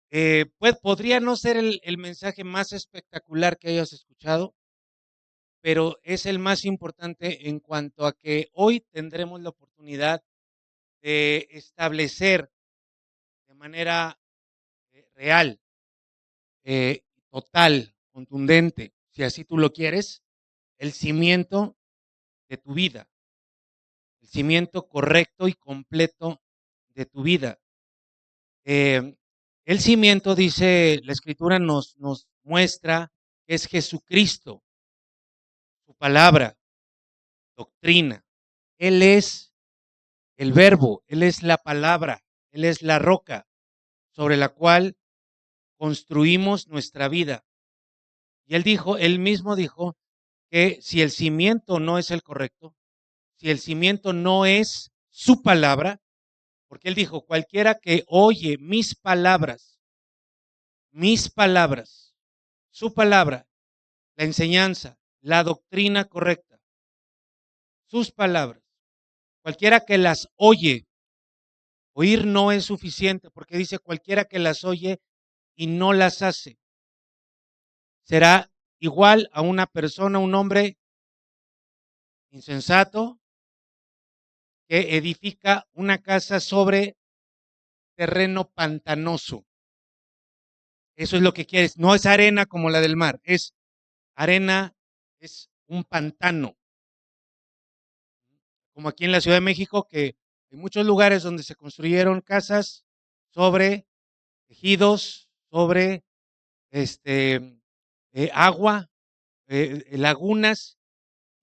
Pues podría no ser el mensaje más espectacular que hayas escuchado, pero es el más importante en cuanto a que hoy tendremos la oportunidad de establecer de manera real, eh, total, contundente, si así tú lo quieres, el cimiento de tu vida, el cimiento correcto y completo de tu vida. Eh, el cimiento, dice la Escritura, nos muestra que es Jesucristo, su palabra, doctrina. Él es el verbo, Él es la palabra, Él es la roca sobre la cual construimos nuestra vida. Y él mismo dijo que si el cimiento no es el correcto, si el cimiento no es su palabra, porque él dijo, cualquiera que oye mis palabras, su palabra, la enseñanza, la doctrina correcta, sus palabras, cualquiera que las oye, oír no es suficiente, porque dice cualquiera que las oye y no las hace, será igual a una persona, un hombre insensato que edifica una casa sobre terreno pantanoso. Eso es lo que quieres. No es arena como la del mar, es arena, es un pantano. Como aquí en la Ciudad de México, que hay muchos lugares donde se construyeron casas sobre tejidos, sobre agua, lagunas,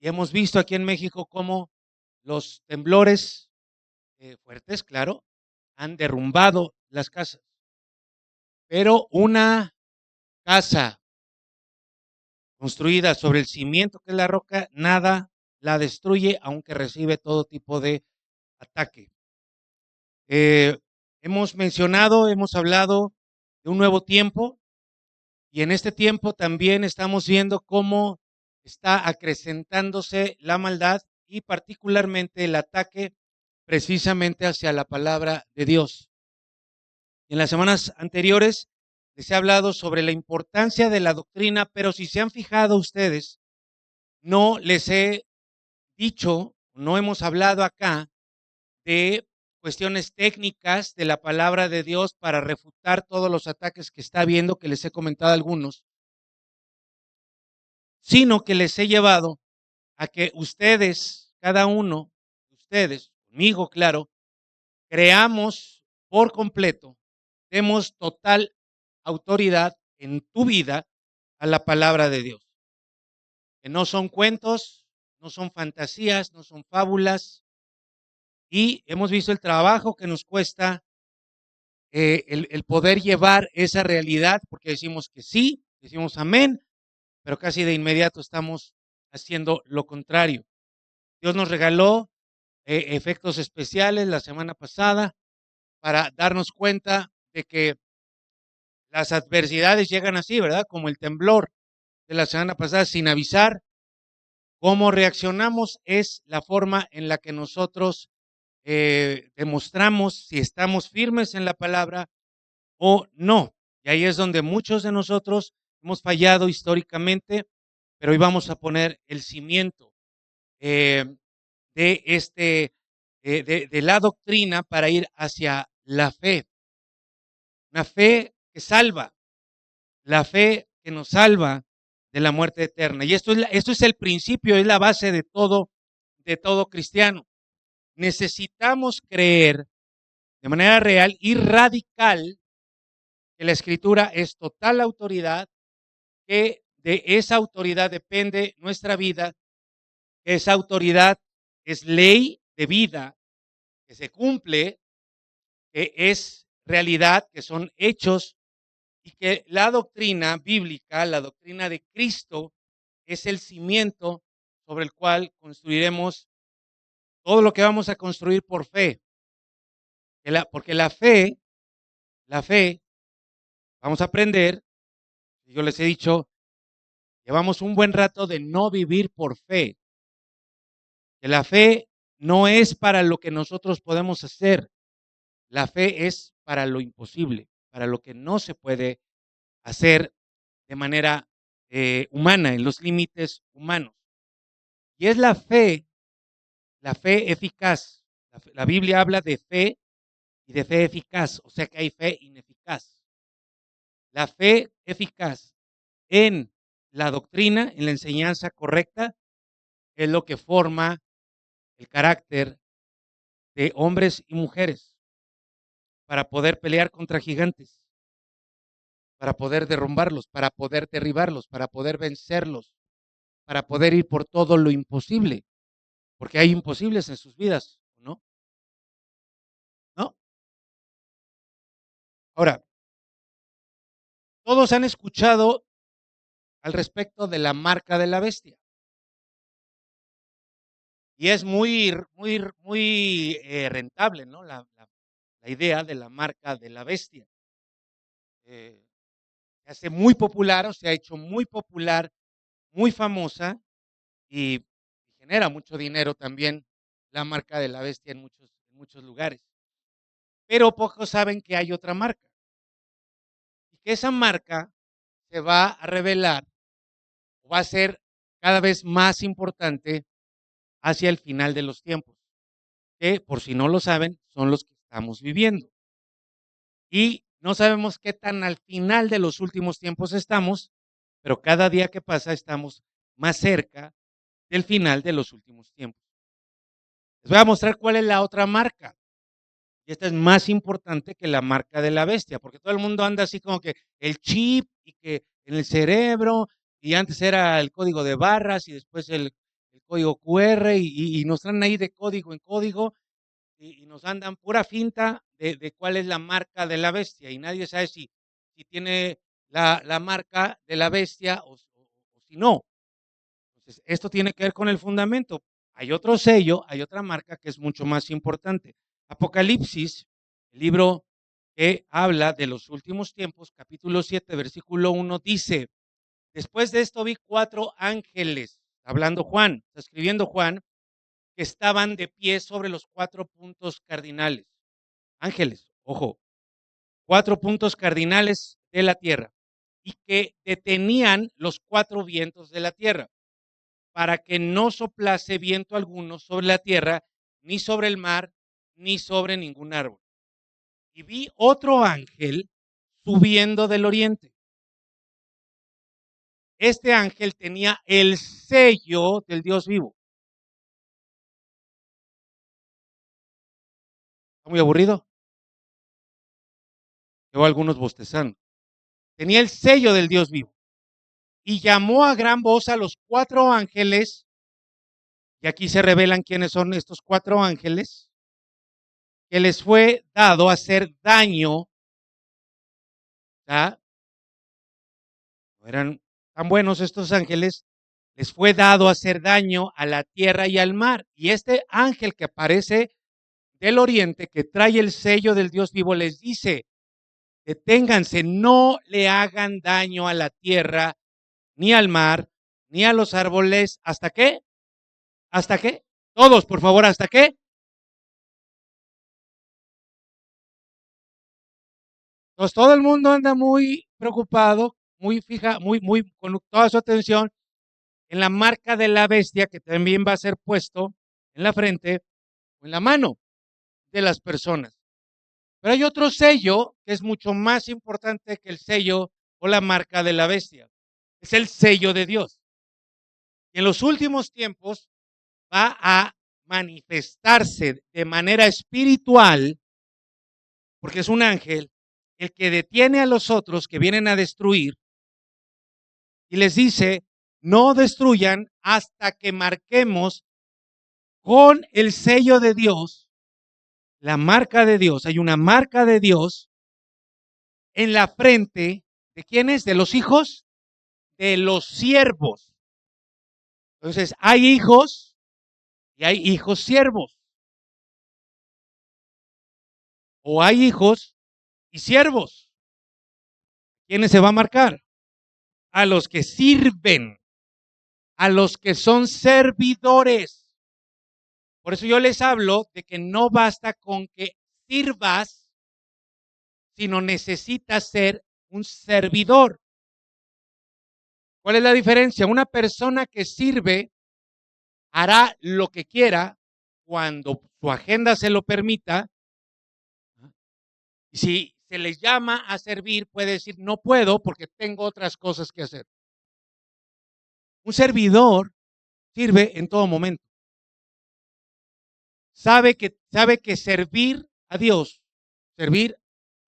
y hemos visto aquí en México cómo los temblores fuertes, claro, han derrumbado las casas. Pero una casa construida sobre el cimiento que es la roca, nada la destruye, aunque recibe todo tipo de ataque. Eh, hemos hablado de un nuevo tiempo, y en este tiempo también estamos viendo cómo está acrecentándose la maldad y particularmente el ataque precisamente hacia la palabra de Dios. En las semanas anteriores les he hablado sobre la importancia de la doctrina, pero si se han fijado ustedes, no les he dicho, no hemos hablado acá de cuestiones técnicas de la palabra de Dios para refutar todos los ataques que está habiendo, que les he comentado algunos, sino que les he llevado a que ustedes, cada uno de ustedes, conmigo, claro, creamos por completo, demos total autoridad en tu vida a la palabra de Dios. Que no son cuentos, no son fantasías, no son fábulas, y hemos visto el trabajo que nos cuesta el poder llevar esa realidad, porque decimos que sí, decimos amén, pero casi de inmediato estamos haciendo lo contrario. Dios nos regaló efectos especiales la semana pasada para darnos cuenta de que las adversidades llegan así, ¿verdad? Como el temblor de la semana pasada sin avisar. Cómo reaccionamos es la forma en la que nosotros demostramos si estamos firmes en la palabra o no. Y ahí es donde muchos de nosotros hemos fallado históricamente, pero hoy vamos a poner el cimiento eh, de la doctrina para ir hacia la fe. Una fe que salva, la fe que nos salva de la muerte eterna. Y esto es el principio, es la base de todo cristiano. Necesitamos creer de manera real y radical que la Escritura es total autoridad, que de esa autoridad depende nuestra vida, que esa autoridad es ley de vida, que se cumple, que es realidad, que son hechos, y que la doctrina bíblica, la doctrina de Cristo, es el cimiento sobre el cual construiremos todo lo que vamos a construir por fe. Porque la fe, vamos a aprender, yo les he dicho, llevamos un buen rato de no vivir por fe. Que la fe no es para lo que nosotros podemos hacer, la fe es para lo imposible. para lo que no se puede hacer de manera humana, en los límites humanos. Y es la fe eficaz. La Biblia habla de fe y de fe eficaz, o sea que hay fe ineficaz. La fe eficaz en la doctrina, en la enseñanza correcta, es lo que forma el carácter de hombres y mujeres para poder pelear contra gigantes, para poder derrumbarlos, para poder derribarlos, para poder vencerlos, para poder ir por todo lo imposible, porque hay imposibles en sus vidas, ¿no? ¿No? Ahora, todos han escuchado al respecto de la marca de la bestia. Y es muy rentable, ¿no? La idea de la marca de la bestia. Se hace muy popular, o se ha hecho muy popular, muy famosa y genera mucho dinero también la marca de la bestia en muchos lugares. Pero pocos saben que hay otra marca y que esa marca se va a revelar o va a ser cada vez más importante hacia el final de los tiempos, que por si no lo saben, son los que estamos viviendo. Y no sabemos qué tan al final de los últimos tiempos estamos, pero cada día que pasa estamos más cerca del final de los últimos tiempos. Les voy a mostrar cuál es la otra marca. Y esta es más importante que la marca de la bestia, porque todo el mundo anda así como que el chip y que en el cerebro, y antes era el código de barras y después el código QR y nos traen ahí de código en código y nos andan pura finta de cuál es la marca de la bestia y nadie sabe si tiene la marca de la bestia o si no. Entonces, esto tiene que ver con el fundamento. Hay otro sello, hay otra marca que es mucho más importante. Apocalipsis, el libro que habla de los últimos tiempos, capítulo 7, versículo 1, dice: después de esto vi 4 ángeles, hablando Juan, está escribiendo Juan, que estaban de pie sobre los 4 puntos cardinales. Ángeles, ojo, 4 puntos cardinales de la tierra, y que detenían los 4 vientos de la tierra, para que no soplase viento alguno sobre la tierra, ni sobre el mar, ni sobre ningún árbol. Y vi otro ángel subiendo del oriente. Este ángel tenía el sello del Dios vivo. ¿Está muy aburrido? Veo algunos bostezando. Tenía el sello del Dios vivo. Y llamó a gran voz a los 4 ángeles, y aquí se revelan quiénes son estos 4 ángeles, que les fue dado hacer daño. ¿Ah? No eran tan buenos estos ángeles, les fue dado hacer daño a la tierra y al mar. Y este ángel que aparece del oriente, que trae el sello del Dios vivo, les dice: deténganse, no le hagan daño a la tierra, ni al mar, ni a los árboles. ¿Hasta qué? ¿Hasta qué? Todos, por favor, ¿hasta qué? Pues todo el mundo anda muy preocupado, muy fija, muy con toda su atención en la marca de la bestia, que también va a ser puesto en la frente o en la mano de las personas. Pero hay otro sello que es mucho más importante que el sello o la marca de la bestia. Es el sello de Dios. Y en los últimos tiempos va a manifestarse de manera espiritual, porque es un ángel, el que detiene a los otros que vienen a destruir y les dice: no destruyan hasta que marquemos con el sello de Dios, la marca de Dios. Hay una marca de Dios en la frente de ¿quiénes? De los hijos, de los siervos. Entonces, hay hijos y hay hijos siervos. O hay hijos y siervos. ¿Quiénes se va a marcar? A los que sirven, a los que son servidores. Por eso yo les hablo de que no basta con que sirvas, sino necesita ser un servidor. ¿Cuál es la diferencia? Una persona que sirve hará lo que quiera cuando su agenda se lo permita. Y si se les llama a servir, puede decir, no puedo porque tengo otras cosas que hacer. Un servidor sirve en todo momento. Sabe que servir a Dios, servir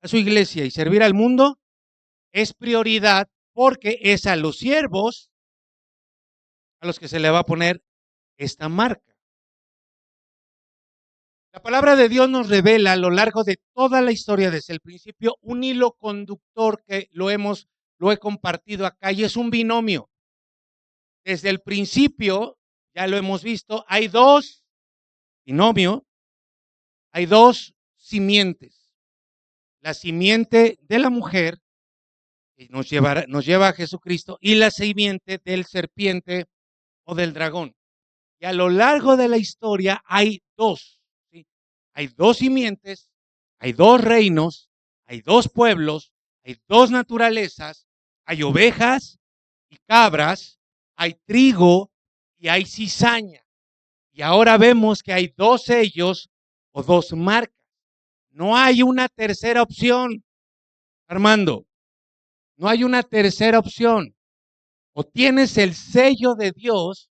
a su iglesia y servir al mundo es prioridad, porque es a los siervos a los que se le va a poner esta marca. La palabra de Dios nos revela a lo largo de toda la historia, desde el principio, un hilo conductor que lo he compartido acá, y es un binomio. Desde el principio, ya lo hemos visto, hay dos simientes. La simiente de la mujer, que nos lleva a Jesucristo, y la simiente del serpiente o del dragón. Y a lo largo de la historia hay dos, ¿sí? Hay dos simientes, hay dos reinos, hay dos pueblos, hay dos naturalezas, hay ovejas y cabras, hay trigo y hay cizaña. Y ahora vemos que hay dos sellos o dos marcas. No hay una tercera opción, Armando. No hay una tercera opción. O tienes el sello de Dios,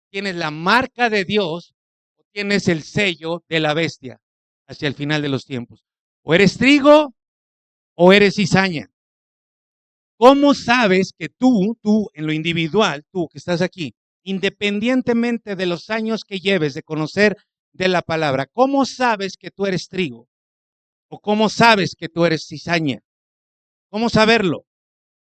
tienes la marca de Dios, o tienes el sello de la bestia hacia el final de los tiempos. O eres trigo o eres cizaña. ¿Cómo sabes que tú en lo individual, tú que estás aquí, independientemente de los años que lleves de conocer de la palabra, cómo sabes que tú eres trigo? ¿O cómo sabes que tú eres cizaña? ¿Cómo saberlo?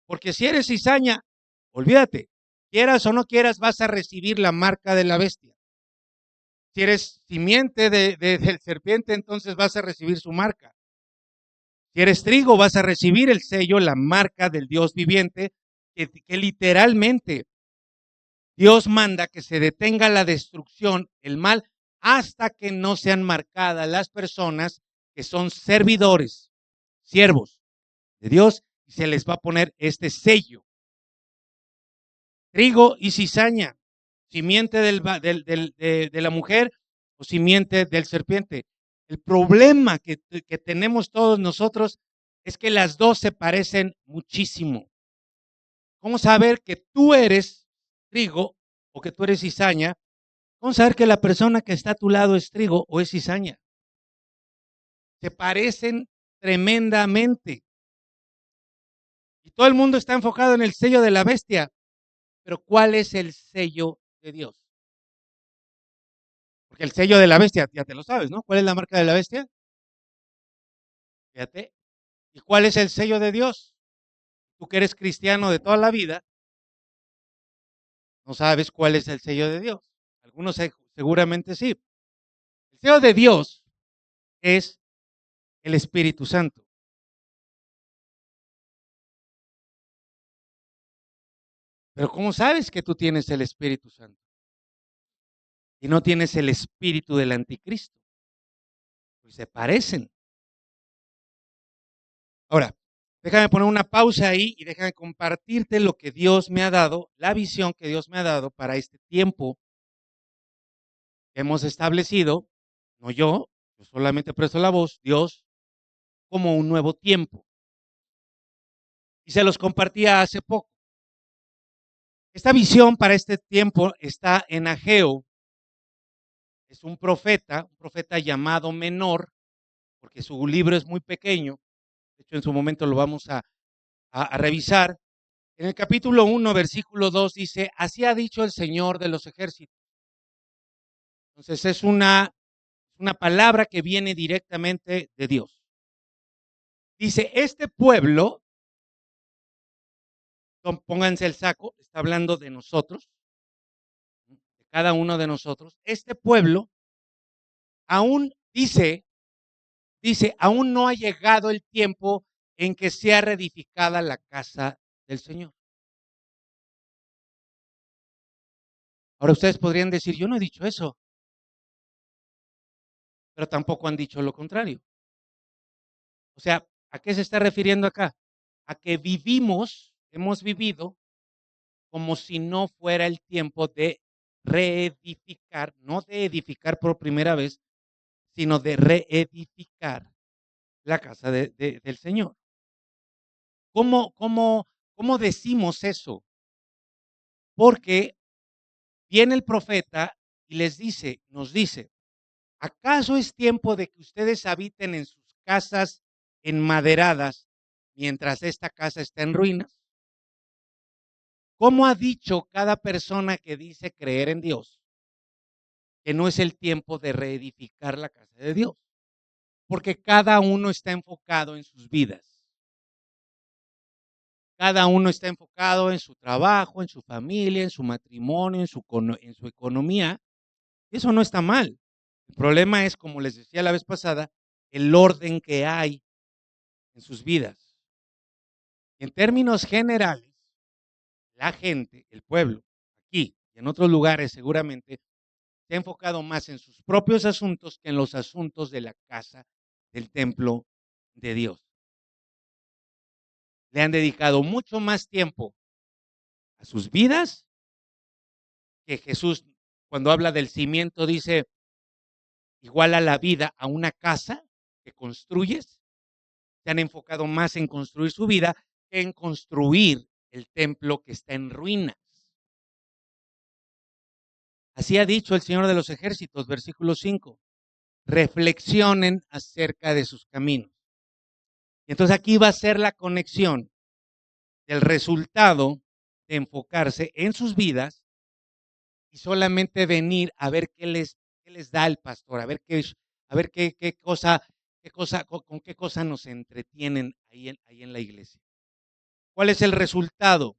Porque si eres cizaña, olvídate, quieras o no quieras, vas a recibir la marca de la bestia. Si eres simiente del serpiente, entonces vas a recibir su marca. Si eres trigo, vas a recibir el sello, la marca del Dios viviente, que literalmente Dios manda que se detenga la destrucción, el mal, hasta que no sean marcadas las personas que son servidores, siervos de Dios, y se les va a poner este sello. Trigo y cizaña, simiente de la mujer o simiente del serpiente. El problema que tenemos todos nosotros es que las dos se parecen muchísimo. ¿Cómo saber que tú eres trigo o que tú eres cizaña? ¿Cómo saber que la persona que está a tu lado es trigo o es cizaña? Se parecen tremendamente. Y todo el mundo está enfocado en el sello de la bestia. Pero ¿cuál es el sello de Dios? Porque el sello de la bestia, ya te lo sabes, ¿no? ¿Cuál es la marca de la bestia? Fíjate. ¿Y cuál es el sello de Dios? Tú que eres cristiano de toda la vida, no sabes cuál es el sello de Dios. Algunos seguramente sí. El sello de Dios es el Espíritu Santo. Pero ¿cómo sabes que tú tienes el Espíritu Santo? Y no tienes el espíritu del anticristo. Pues se parecen. Ahora, déjame poner una pausa ahí y déjame compartirte lo que Dios me ha dado, la visión que Dios me ha dado para este tiempo que hemos establecido, no yo solamente presto la voz, Dios, como un nuevo tiempo. Y se los compartía hace poco. Esta visión para este tiempo está en Ageo. Es un profeta llamado menor, porque su libro es muy pequeño. De hecho, en su momento lo vamos a revisar. En el capítulo 1, versículo 2 dice, así ha dicho el Señor de los ejércitos. Entonces es una palabra que viene directamente de Dios. Dice, este pueblo, pónganse el saco, está hablando de nosotros, de cada uno de nosotros. Este pueblo aún dice, aún no ha llegado el tiempo en que sea reedificada la casa del Señor. Ahora ustedes podrían decir, yo no he dicho eso, pero tampoco han dicho lo contrario. O sea, ¿A qué se está refiriendo acá? A que hemos vivido como si no fuera el tiempo de reedificar, no de edificar por primera vez, sino de reedificar la casa del Señor. ¿Cómo decimos eso? Porque viene el profeta y nos dice, ¿acaso es tiempo de que ustedes habiten en sus casas enmaderadas mientras esta casa está en ruinas? ¿Cómo ha dicho cada persona que dice creer en Dios que no es el tiempo de reedificar la casa de Dios? Porque cada uno está enfocado en sus vidas. Cada uno está enfocado en su trabajo, en su familia, en su matrimonio, en su economía. Eso no está mal. El problema es, como les decía la vez pasada, el orden que hay en sus vidas. En términos generales, la gente, el pueblo, aquí y en otros lugares seguramente, se ha enfocado más en sus propios asuntos que en los asuntos de la casa, del templo de Dios. Le han dedicado mucho más tiempo a sus vidas que Jesús, cuando habla del cimiento, dice, igual a la vida a una casa que construyes. Se han enfocado más en construir su vida que en construir el templo que está en ruinas. Así ha dicho el Señor de los Ejércitos, versículo 5. Reflexionen acerca de sus caminos. Y entonces aquí va a ser la conexión del resultado de enfocarse en sus vidas y solamente venir a ver qué les da el pastor, a ver qué cosa, con qué cosa nos entretienen ahí en la iglesia. ¿Cuál es el resultado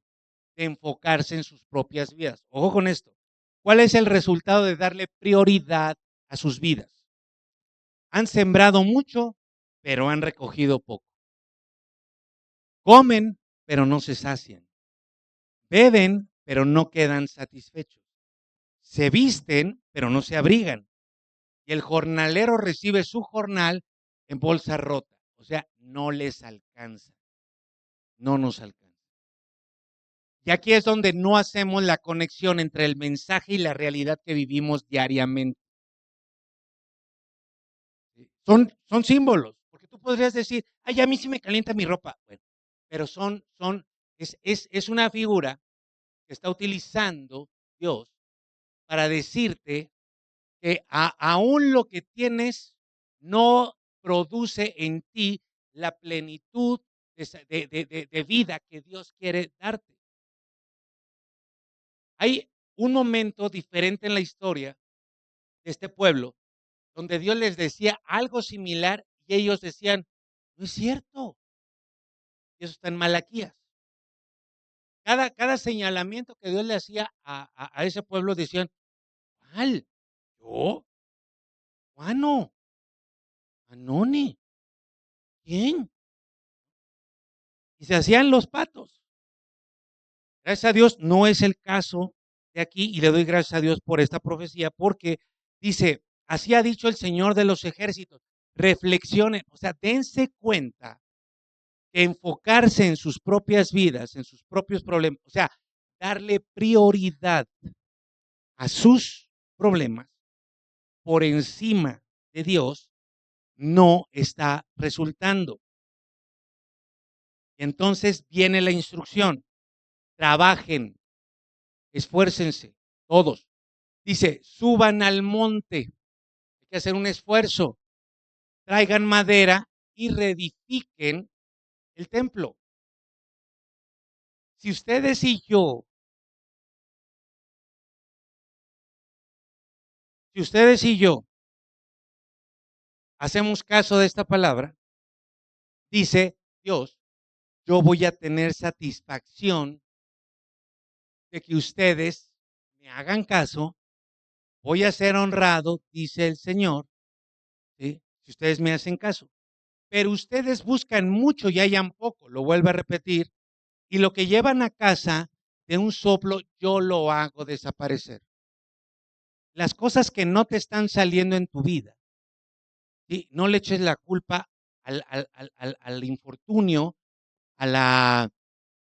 de enfocarse en sus propias vidas? Ojo con esto. ¿Cuál es el resultado de darle prioridad a sus vidas? Han sembrado mucho, pero han recogido poco. Comen, pero no se sacian. Beben, pero no quedan satisfechos. Se visten, pero no se abrigan. Y el jornalero recibe su jornal en bolsa rota. O sea, no les alcanza. No nos alcanza. Y aquí es donde no hacemos la conexión entre el mensaje y la realidad que vivimos diariamente. Son símbolos, porque tú podrías decir, ay, a mí sí me calienta mi ropa. Bueno, pero es una figura que está utilizando Dios para decirte que aún lo que tienes no produce en ti la plenitud de vida que Dios quiere darte. Hay un momento diferente en la historia de este pueblo donde Dios les decía algo similar y ellos decían, no es cierto. Y eso está en Malaquías. Cada señalamiento que Dios le hacía a ese pueblo decían, ¿cuál? ¿Yo? ¿Juano? ¿Anoni? ¿Quién? Y se hacían los patos. Gracias a Dios no es el caso de aquí y le doy gracias a Dios por esta profecía porque dice, así ha dicho el Señor de los ejércitos, reflexionen, o sea, dense cuenta que enfocarse en sus propias vidas, en sus propios problemas, o sea, darle prioridad a sus problemas por encima de Dios no está resultando. Entonces viene la instrucción, trabajen, esfuércense, todos. Dice, suban al monte, hay que hacer un esfuerzo, traigan madera y reedifiquen el templo. Si ustedes y yo, hacemos caso de esta palabra, dice Dios, yo voy a tener satisfacción de que ustedes me hagan caso, voy a ser honrado, dice el Señor, ¿sí? Si ustedes me hacen caso. Pero ustedes buscan mucho y hallan poco, lo vuelvo a repetir, y lo que llevan a casa de un soplo yo lo hago desaparecer. Las cosas que no te están saliendo en tu vida, ¿sí? No le eches la culpa al infortunio, a la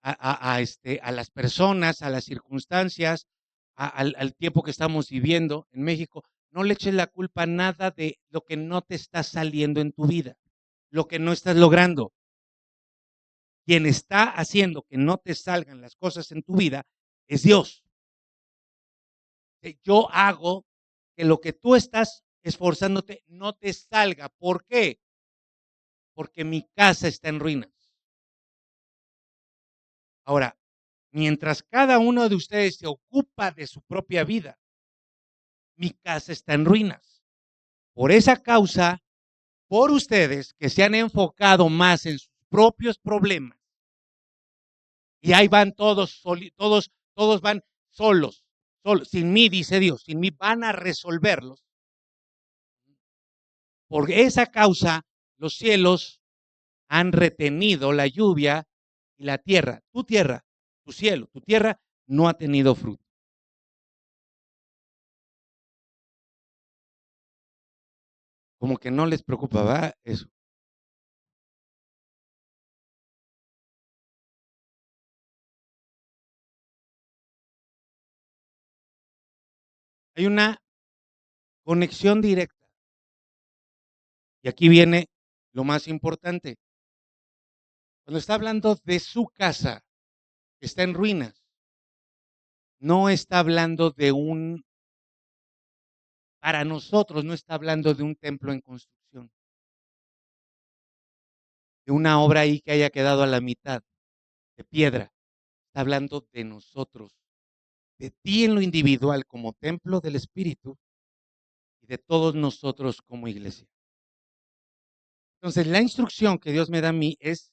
a las personas, a las circunstancias, al tiempo que estamos viviendo en México. No le eches la culpa a nada de lo que no te está saliendo en tu vida, lo que no estás logrando. Quien está haciendo que no te salgan las cosas en tu vida es Dios. Yo hago que lo que tú estás esforzándote no te salga. ¿Por qué? Porque mi casa está en ruinas. Ahora, mientras cada uno de ustedes se ocupa de su propia vida, mi casa está en ruinas. Por esa causa, por ustedes que se han enfocado más en sus propios problemas, y ahí van todos van solos, sin mí, dice Dios, sin mí van a resolverlos. Por esa causa, los cielos han retenido la lluvia y la tierra, tu cielo, tu tierra no ha tenido fruto. Como que no les preocupa, ¿verdad? Eso. Hay una conexión directa. Y aquí viene lo más importante. Cuando está hablando de su casa, que está en ruinas, no está hablando para nosotros, no está hablando de un templo en construcción, de una obra ahí que haya quedado a la mitad, de piedra. Está hablando de nosotros, de ti en lo individual como templo del Espíritu y de todos nosotros como iglesia. Entonces, la instrucción que Dios me da a mí es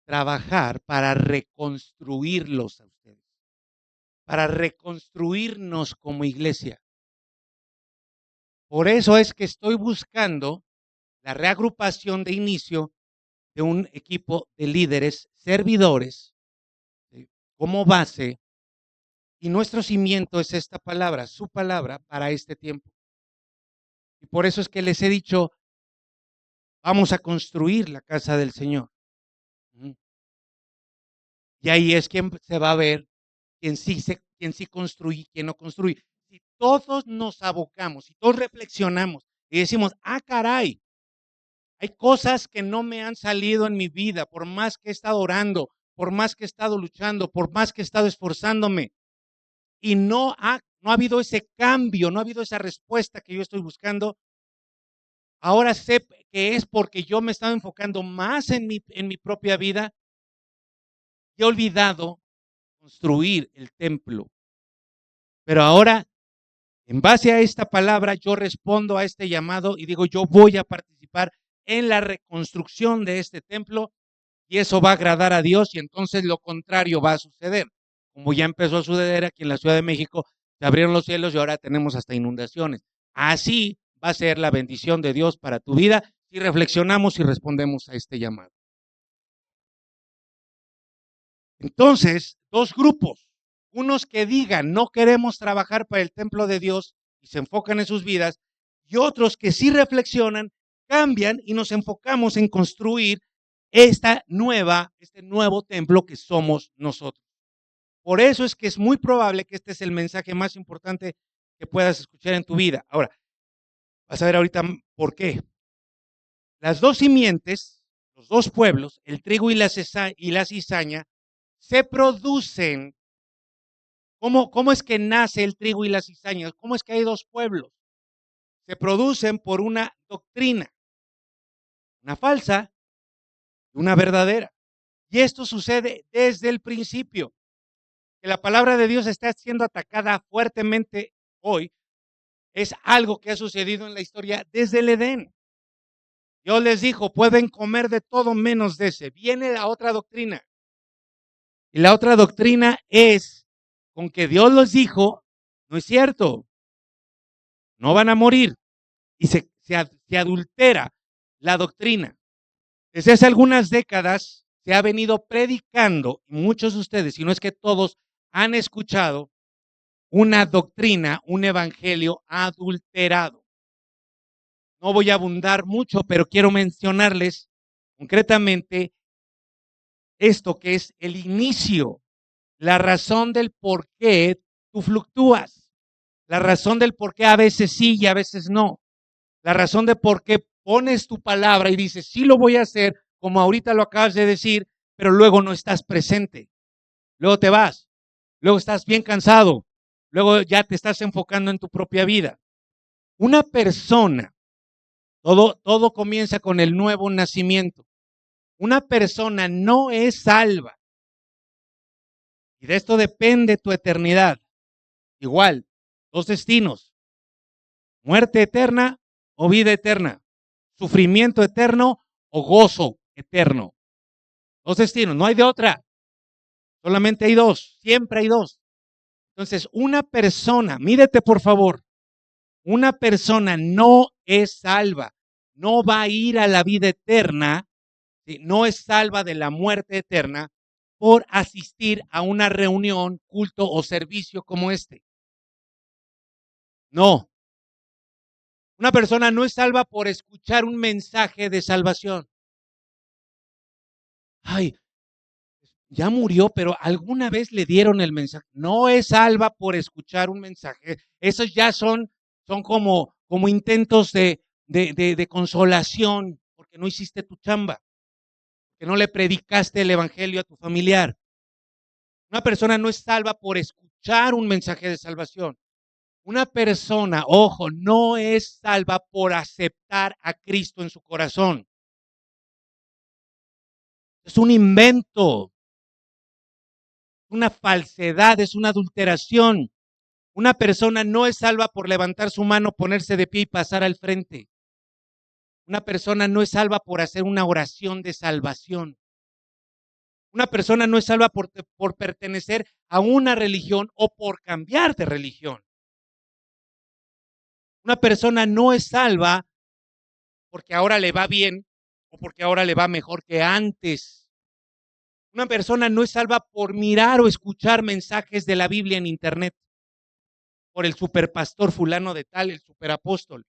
trabajar para reconstruirlos a ustedes, para reconstruirnos como iglesia. Por eso es que estoy buscando la reagrupación de inicio de un equipo de líderes, servidores, como base, y nuestro cimiento es esta palabra, su palabra para este tiempo. Y por eso es que les he dicho, vamos a construir la casa del Señor. Y ahí es quien se va a ver quién sí construye y quién no construye. Si todos nos abocamos, si todos reflexionamos y decimos, caray, hay cosas que no me han salido en mi vida, por más que he estado orando, por más que he estado luchando, por más que he estado esforzándome, y no ha habido ese cambio, no ha habido esa respuesta que yo estoy buscando. Ahora sé que es porque yo me estaba enfocando más en mi propia vida y he olvidado construir el templo. Pero ahora, en base a esta palabra, yo respondo a este llamado y digo, yo voy a participar en la reconstrucción de este templo y eso va a agradar a Dios y entonces lo contrario va a suceder. Como ya empezó a suceder aquí en la Ciudad de México, se abrieron los cielos y ahora tenemos hasta inundaciones. Así va a ser la bendición de Dios para tu vida si reflexionamos y respondemos a este llamado. Entonces, dos grupos, unos que digan no queremos trabajar para el templo de Dios y se enfocan en sus vidas, y otros que sí reflexionan, cambian y nos enfocamos en construir este nuevo templo que somos nosotros. Por eso es que es muy probable que este es el mensaje más importante que puedas escuchar en tu vida. Ahora, vas a ver ahorita por qué. Las dos simientes, los dos pueblos, el trigo y la cizaña, se producen. ¿Cómo es que nace el trigo y la cizaña? ¿Cómo es que hay dos pueblos? Se producen por una doctrina, una falsa y una verdadera. Y esto sucede desde el principio. Que la palabra de Dios está siendo atacada fuertemente hoy es algo que ha sucedido en la historia desde el Edén. Dios les dijo, pueden comer de todo menos de ese. Viene la otra doctrina. Y la otra doctrina es, con que Dios los dijo, no es cierto. No van a morir. Y se adultera la doctrina. Desde hace algunas décadas se ha venido predicando, y muchos de ustedes, si no es que todos, han escuchado una doctrina, un evangelio adulterado. No voy a abundar mucho, pero quiero mencionarles Concretamente, esto que es el inicio, la razón del por qué tú fluctúas, la razón del por qué a veces sí y a veces no, la razón de por qué pones tu palabra y dices, sí lo voy a hacer, como ahorita lo acabas de decir, pero luego no estás presente, luego te vas, luego estás bien cansado, luego ya te estás enfocando en tu propia vida. Una persona, todo comienza con el nuevo nacimiento. Una persona no es salva y de esto depende tu eternidad. Igual, dos destinos, muerte eterna o vida eterna, sufrimiento eterno o gozo eterno. Dos destinos, no hay de otra, solamente hay dos, siempre hay dos. Entonces, una persona, mídete por favor, una persona no es salva, no va a ir a la vida eterna, ¿sí? No es salva de la muerte eterna por asistir a una reunión, culto o servicio como este. No, una persona no es salva por escuchar un mensaje de salvación. Ay, ya murió, pero alguna vez le dieron el mensaje. No es salva por escuchar un mensaje. Esos ya son como intentos de consolación, porque no hiciste tu chamba, que no le predicaste el evangelio a tu familiar. Una persona no es salva por escuchar un mensaje de salvación. Una persona, ojo, no es salva por aceptar a Cristo en su corazón. Es un invento, una falsedad, es una adulteración. Una persona no es salva por levantar su mano, ponerse de pie y pasar al frente. Una persona no es salva por hacer una oración de salvación. Una persona no es salva por pertenecer a una religión o por cambiar de religión. Una persona no es salva porque ahora le va bien o porque ahora le va mejor que antes. Una persona no es salva por mirar o escuchar mensajes de la Biblia en internet, por el superpastor fulano de tal, el superapóstol.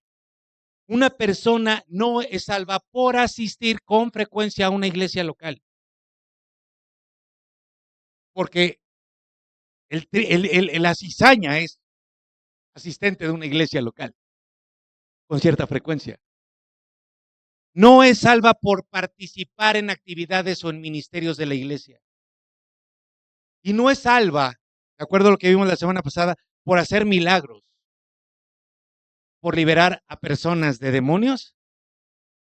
Una persona no es salva por asistir con frecuencia a una iglesia local, porque la cizaña es asistente de una iglesia local con cierta frecuencia. No es salva por participar en actividades o en ministerios de la iglesia. Y no es salva, de acuerdo a lo que vimos la semana pasada, por hacer milagros, por liberar a personas de demonios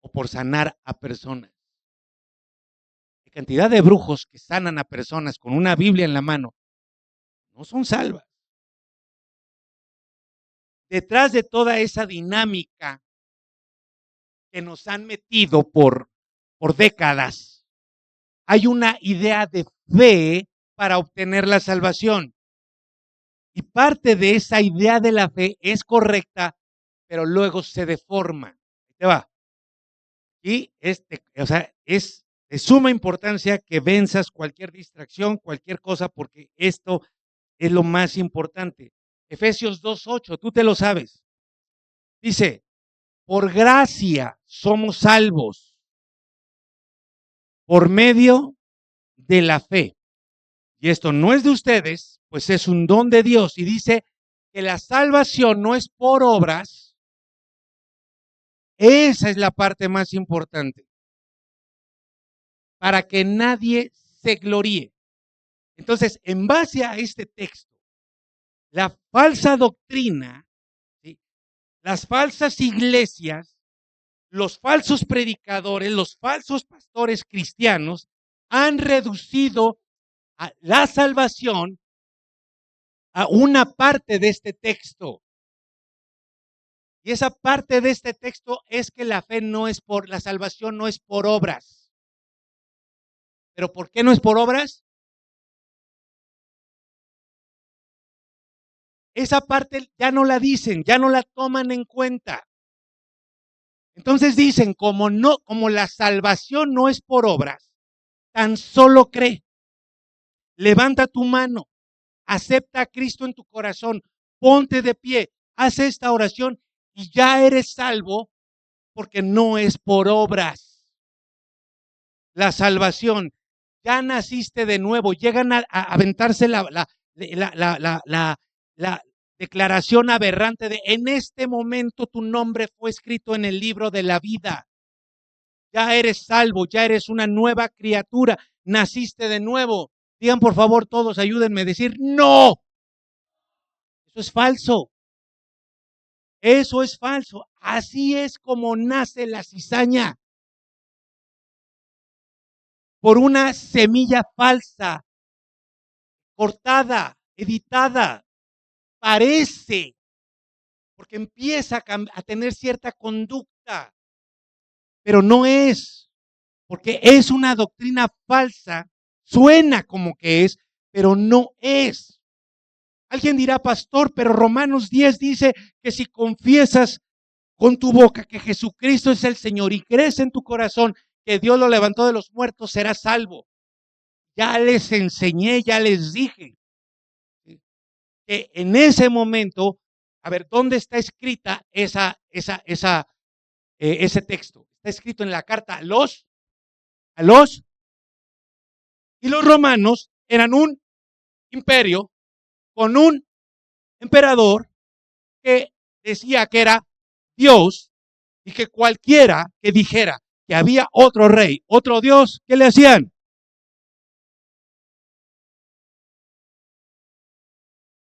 o por sanar a personas. La cantidad de brujos que sanan a personas con una Biblia en la mano no son salvas. Detrás de toda esa dinámica que nos han metido por décadas, hay una idea de fe para obtener la salvación. Y parte de esa idea de la fe es correcta, pero luego se deforma. Ahí te va. Y o sea, es de suma importancia que venzas cualquier distracción, cualquier cosa, porque esto es lo más importante. Efesios 2:8, tú te lo sabes. Dice, por gracia somos salvos por medio de la fe. Y esto no es de ustedes, pues es un don de Dios. Y dice que la salvación no es por obras. Esa es la parte más importante. Para que nadie se gloríe. Entonces, en base a este texto, la falsa doctrina, ¿sí? Las falsas iglesias, los falsos predicadores, los falsos pastores cristianos han reducido a la salvación a una parte de este texto. Y esa parte de este texto es que la fe no es por, la salvación no es por obras. ¿Pero por qué no es por obras? Esa parte ya no la dicen, ya no la toman en cuenta. Entonces dicen, como la salvación no es por obras, tan solo cree. Levanta tu mano, acepta a Cristo en tu corazón, ponte de pie, haz esta oración y ya eres salvo porque no es por obras. la salvación. Ya naciste de nuevo. Llegan a aventarse la declaración aberrante de: en este momento tu nombre fue escrito en el libro de la vida. Ya eres salvo, ya eres una nueva criatura, naciste de nuevo. Digan por favor todos, ayúdenme a decir: no, eso es falso. Eso es falso. Así es como nace la cizaña. Por una semilla falsa, cortada, editada. Parece, porque empieza a tener cierta conducta, pero no es, porque es una doctrina falsa. Suena como que es, pero no es. Alguien dirá: pastor, pero Romanos 10 dice que si confiesas con tu boca que Jesucristo es el Señor y crees en tu corazón que Dios lo levantó de los muertos, serás salvo. Ya les enseñé, ya les dije que en ese momento, a ver, ¿dónde está escrita ese texto? Está escrito en la carta a los, y los romanos eran un imperio con un emperador que decía que era Dios, y que cualquiera que dijera que había otro rey, otro Dios, ¿qué le hacían?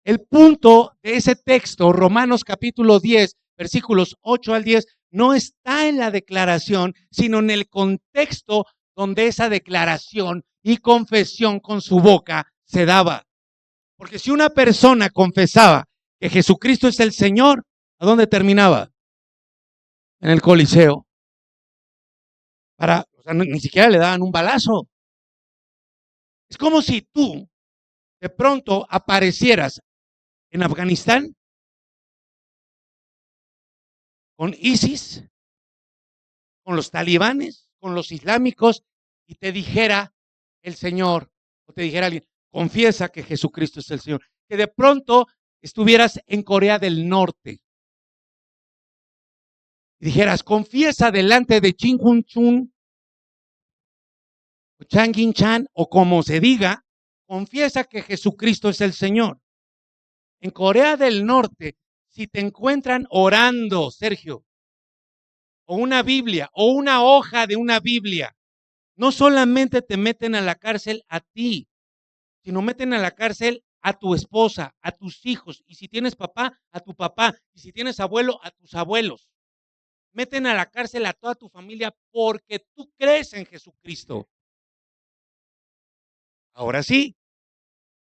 El punto de ese texto, Romanos capítulo 10, versículos 8 al 10, no está en la declaración, sino en el contexto donde esa declaración y confesión con su boca se daba. Porque si una persona confesaba que Jesucristo es el Señor, ¿a dónde terminaba? En el Coliseo. O sea, ni siquiera le daban un balazo. Es como si tú de pronto aparecieras en Afganistán con ISIS, con los talibanes, con los islámicos, y te dijera el Señor, o te dijera alguien: confiesa que Jesucristo es el Señor. Que de pronto estuvieras en Corea del Norte y dijeras: confiesa delante de Chin Hun Chun, o Chan Gin Chan, o como se diga, confiesa que Jesucristo es el Señor. En Corea del Norte, si te encuentran orando, Sergio, o una Biblia, o una hoja de una Biblia, no solamente te meten a la cárcel a ti, sino meten a la cárcel a tu esposa, a tus hijos, y si tienes papá, a tu papá, y si tienes abuelo, a tus abuelos. Meten a la cárcel a toda tu familia porque tú crees en Jesucristo. Ahora sí,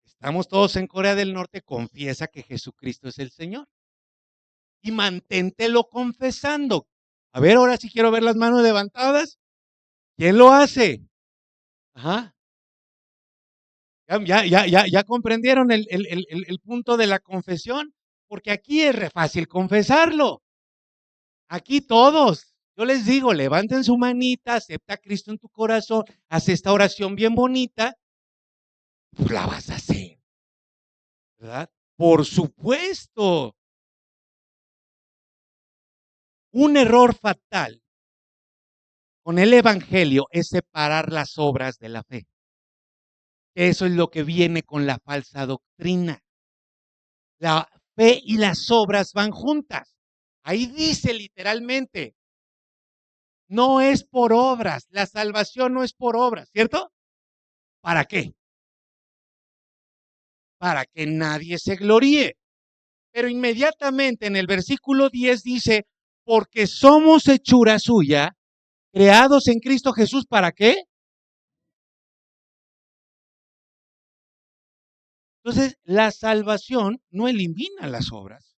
estamos todos en Corea del Norte. Confiesa que Jesucristo es el Señor y manténtelo confesando. A ver, ahora sí quiero ver las manos levantadas. ¿Quién lo hace? Ajá. Ya comprendieron el punto de la confesión, porque aquí es re fácil confesarlo. Aquí todos, yo les digo: levanten su manita, acepta a Cristo en tu corazón, haz esta oración bien bonita, pues la vas a hacer, ¿verdad? Por supuesto. Un error fatal con el evangelio es separar las obras de la fe. Eso es lo que viene con la falsa doctrina. La fe y las obras van juntas. Ahí dice literalmente: no es por obras, la salvación no es por obras, ¿cierto? ¿Para qué? Para que nadie se gloríe. Pero inmediatamente en el versículo 10 dice: porque somos hechura suya, creados en Cristo Jesús. ¿Para qué? Entonces, la salvación no elimina las obras.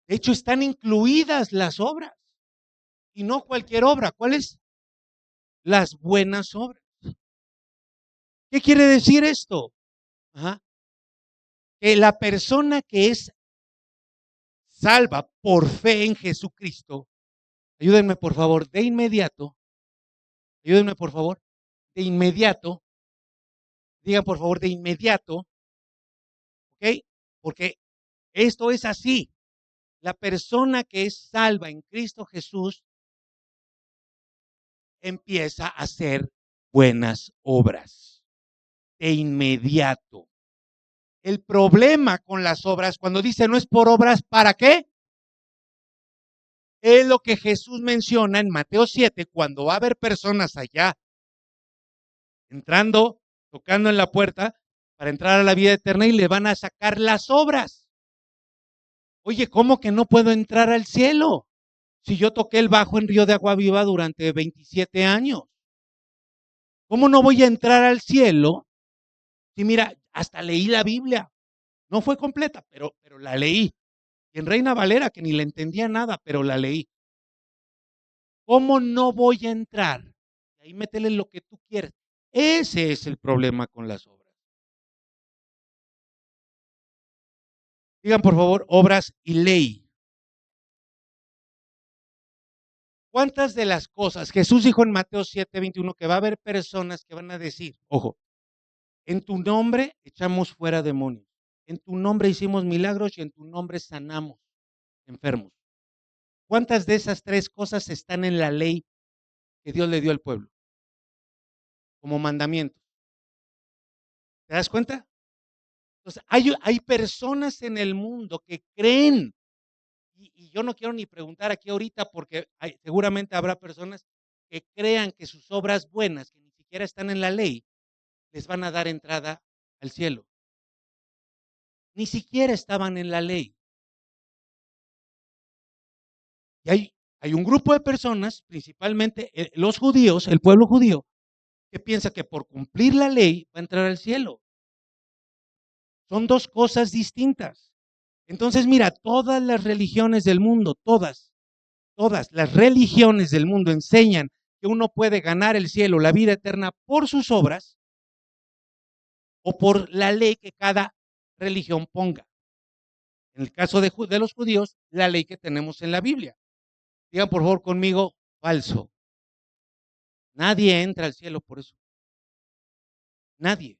De hecho, están incluidas las obras. Y no cualquier obra. ¿Cuáles? Las buenas obras. ¿Qué quiere decir esto? Ajá. Que la persona que es salva por fe en Jesucristo, ayúdenme por favor, de inmediato, ayúdenme por favor, de inmediato, digan por favor de inmediato, ¿ok? Porque esto es así. La persona que es salva en Cristo Jesús empieza a hacer buenas obras de inmediato. El problema con las obras, cuando dice no es por obras, ¿para qué? Es lo que Jesús menciona en Mateo 7, cuando va a haber personas allá entrando, tocando en la puerta para entrar a la vida eterna y le van a sacar las obras. Oye, ¿cómo que no puedo entrar al cielo? Si yo toqué el bajo en Río de Agua Viva durante 27 años. ¿Cómo no voy a entrar al cielo? Si mira, hasta leí la Biblia. No fue completa, pero la leí. Y en Reina Valera, que ni le entendía nada, pero la leí. ¿Cómo no voy a entrar? Ahí métele lo que tú quieras. Ese es el problema con las obras. Digan, por favor, obras y ley. ¿Cuántas de las cosas? Jesús dijo en Mateo 7:21 que va a haber personas que van a decir, ojo, en tu nombre echamos fuera demonios, en tu nombre hicimos milagros y en tu nombre sanamos enfermos. ¿Cuántas de esas tres cosas están en la ley que Dios le dio al pueblo como mandamiento? ¿Te das cuenta? Entonces, hay personas en el mundo que creen, y yo no quiero ni preguntar aquí ahorita porque seguramente habrá personas que crean que sus obras buenas, que ni siquiera están en la ley, les van a dar entrada al cielo. Ni siquiera estaban en la ley. Y hay un grupo de personas, principalmente los judíos, el pueblo judío, que piensa que por cumplir la ley va a entrar al cielo. Son dos cosas distintas. Entonces, mira, todas las religiones del mundo, todas las religiones del mundo enseñan que uno puede ganar el cielo, la vida eterna, por sus obras o por la ley que cada religión ponga. En el caso de los judíos, la ley que tenemos en la Biblia. Digan por favor conmigo, falso. Nadie entra al cielo por eso. Nadie.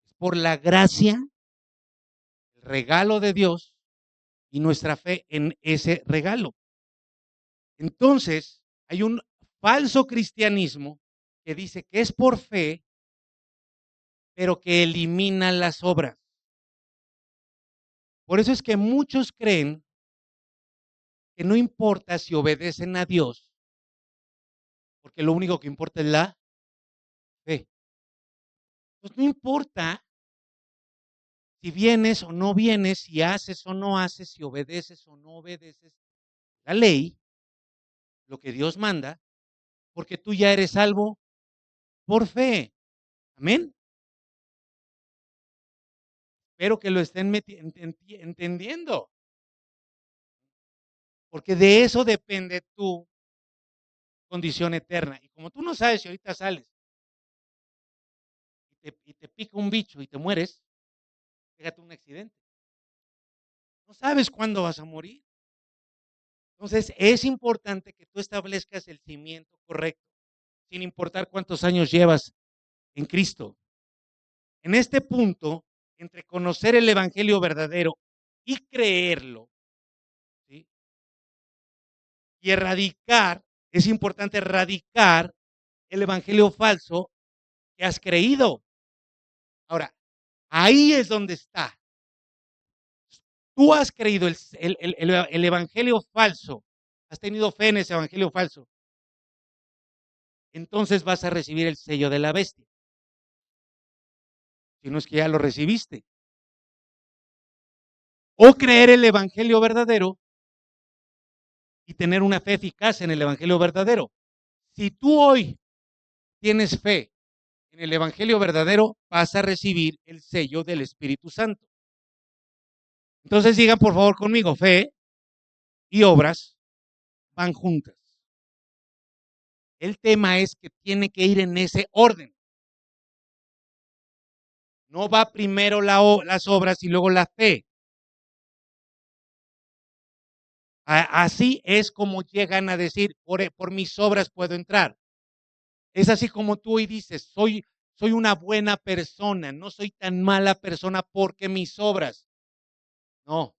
Es por la gracia, el regalo de Dios y nuestra fe en ese regalo. Entonces, hay un falso cristianismo que dice que es por fe, pero que elimina las obras. Por eso es que muchos creen que no importa si obedecen a Dios, porque lo único que importa es la fe. Pues no importa si vienes o no vienes, si haces o no haces, si obedeces o no obedeces la ley, lo que Dios manda, porque tú ya eres salvo por fe. Amén. Espero que lo estén entendiendo, porque de eso depende tu condición eterna. Y como tú no sabes si ahorita sales y te pica un bicho y te mueres, fíjate un accidente. No sabes cuándo vas a morir. Entonces es importante que tú establezcas el cimiento correcto, sin importar cuántos años llevas en Cristo. En este punto, entre conocer el evangelio verdadero y creerlo, ¿sí? Y erradicar, es importante erradicar el evangelio falso que has creído. Ahora, ahí es donde está. Tú has creído el evangelio falso, has tenido fe en ese evangelio falso, entonces vas a recibir el sello de la bestia. Si no es que ya lo recibiste. O creer el evangelio verdadero y tener una fe eficaz en el evangelio verdadero. Si tú hoy tienes fe en el evangelio verdadero, vas a recibir el sello del Espíritu Santo. Entonces digan por favor conmigo, fe y obras van juntas. El tema es que tiene que ir en ese orden. No va primero las obras y luego la fe. Así es como llegan a decir, por mis obras puedo entrar. Es así como tú hoy dices, soy una buena persona, no soy tan mala persona porque mis obras. No.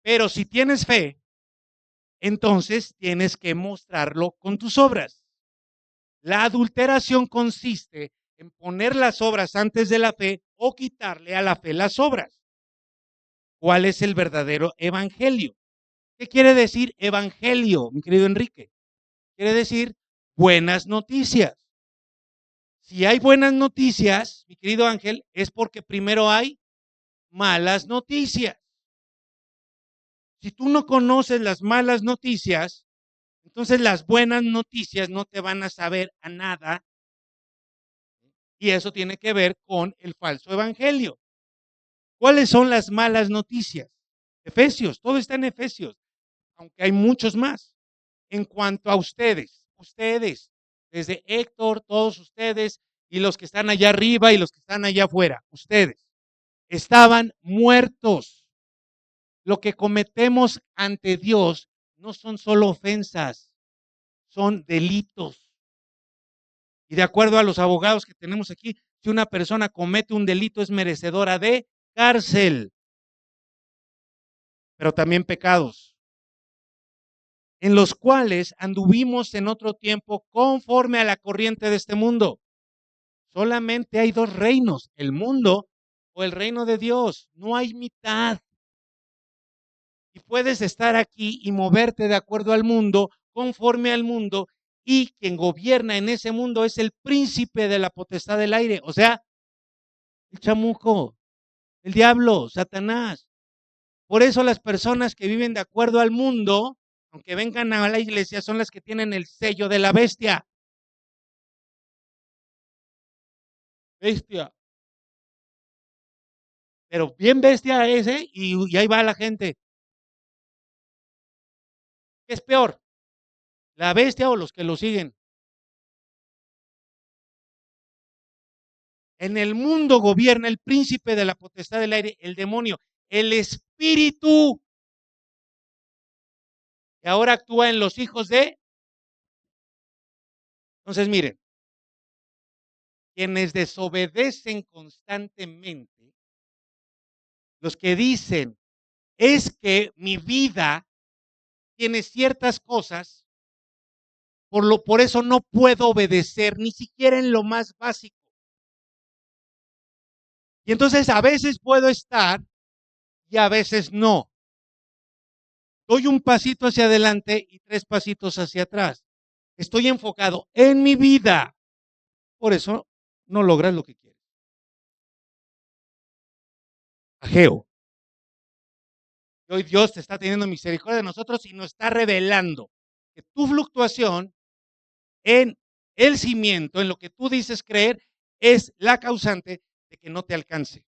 Pero si tienes fe, entonces tienes que mostrarlo con tus obras. La adulteración consiste en poner las obras antes de la fe o quitarle a la fe las obras. ¿Cuál es el verdadero evangelio? ¿Qué quiere decir evangelio, mi querido Enrique? Quiere decir buenas noticias. Si hay buenas noticias, mi querido Ángel, es porque primero hay malas noticias. Si tú no conoces las malas noticias, entonces las buenas noticias no te van a saber a nada, y eso tiene que ver con el falso evangelio. ¿Cuáles son las malas noticias? Efesios, todo está en Efesios, aunque hay muchos más. En cuanto a ustedes, desde Héctor, todos ustedes, y los que están allá arriba y los que están allá afuera, ustedes estaban muertos. Lo que cometemos ante Dios no son solo ofensas, son delitos. Y de acuerdo a los abogados que tenemos aquí, si una persona comete un delito es merecedora de cárcel, pero también pecados, en los cuales anduvimos en otro tiempo conforme a la corriente de este mundo. Solamente hay dos reinos, el mundo o el reino de Dios, no hay mitad. Y puedes estar aquí y moverte de acuerdo al mundo, conforme al mundo, y quien gobierna en ese mundo es el príncipe de la potestad del aire, o sea, el chamuco, el diablo, Satanás. Por eso las personas que viven de acuerdo al mundo, aunque vengan a la iglesia, son las que tienen el sello de la bestia. Bestia. Pero bien bestia ese, y ahí va la gente. ¿Qué es peor? ¿La bestia o los que lo siguen? En el mundo gobierna el príncipe de la potestad del aire, el demonio, el espíritu, que ahora actúa en los hijos de. Entonces, miren, quienes desobedecen constantemente, los que dicen, es que mi vida tiene ciertas cosas, por eso no puedo obedecer, ni siquiera en lo más básico. Y entonces a veces puedo estar y a veces no. Doy un pasito hacia adelante y 3 pasitos hacia atrás. Estoy enfocado en mi vida. Por eso no logras lo que quieres. Ageo. Hoy Dios te está teniendo misericordia de nosotros y nos está revelando que tu fluctuación en el cimiento, en lo que tú dices creer, es la causante de que no te alcance,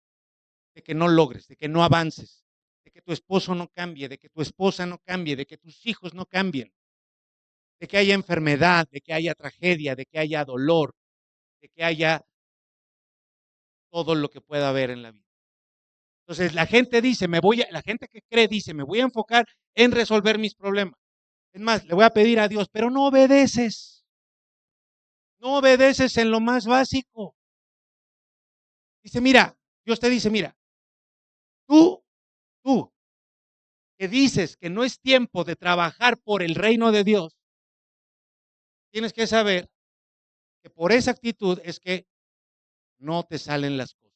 de que no logres, de que no avances, de que tu esposo no cambie, de que tu esposa no cambie, de que tus hijos no cambien, de que haya enfermedad, de que haya tragedia, de que haya dolor, de que haya todo lo que pueda haber en la vida. Entonces la gente dice, la gente que cree dice, me voy a enfocar en resolver mis problemas. Es más, le voy a pedir a Dios, pero no obedeces. No obedeces en lo más básico. Dice, mira, Dios te dice, mira, tú, que dices que no es tiempo de trabajar por el reino de Dios, tienes que saber que por esa actitud es que no te salen las cosas.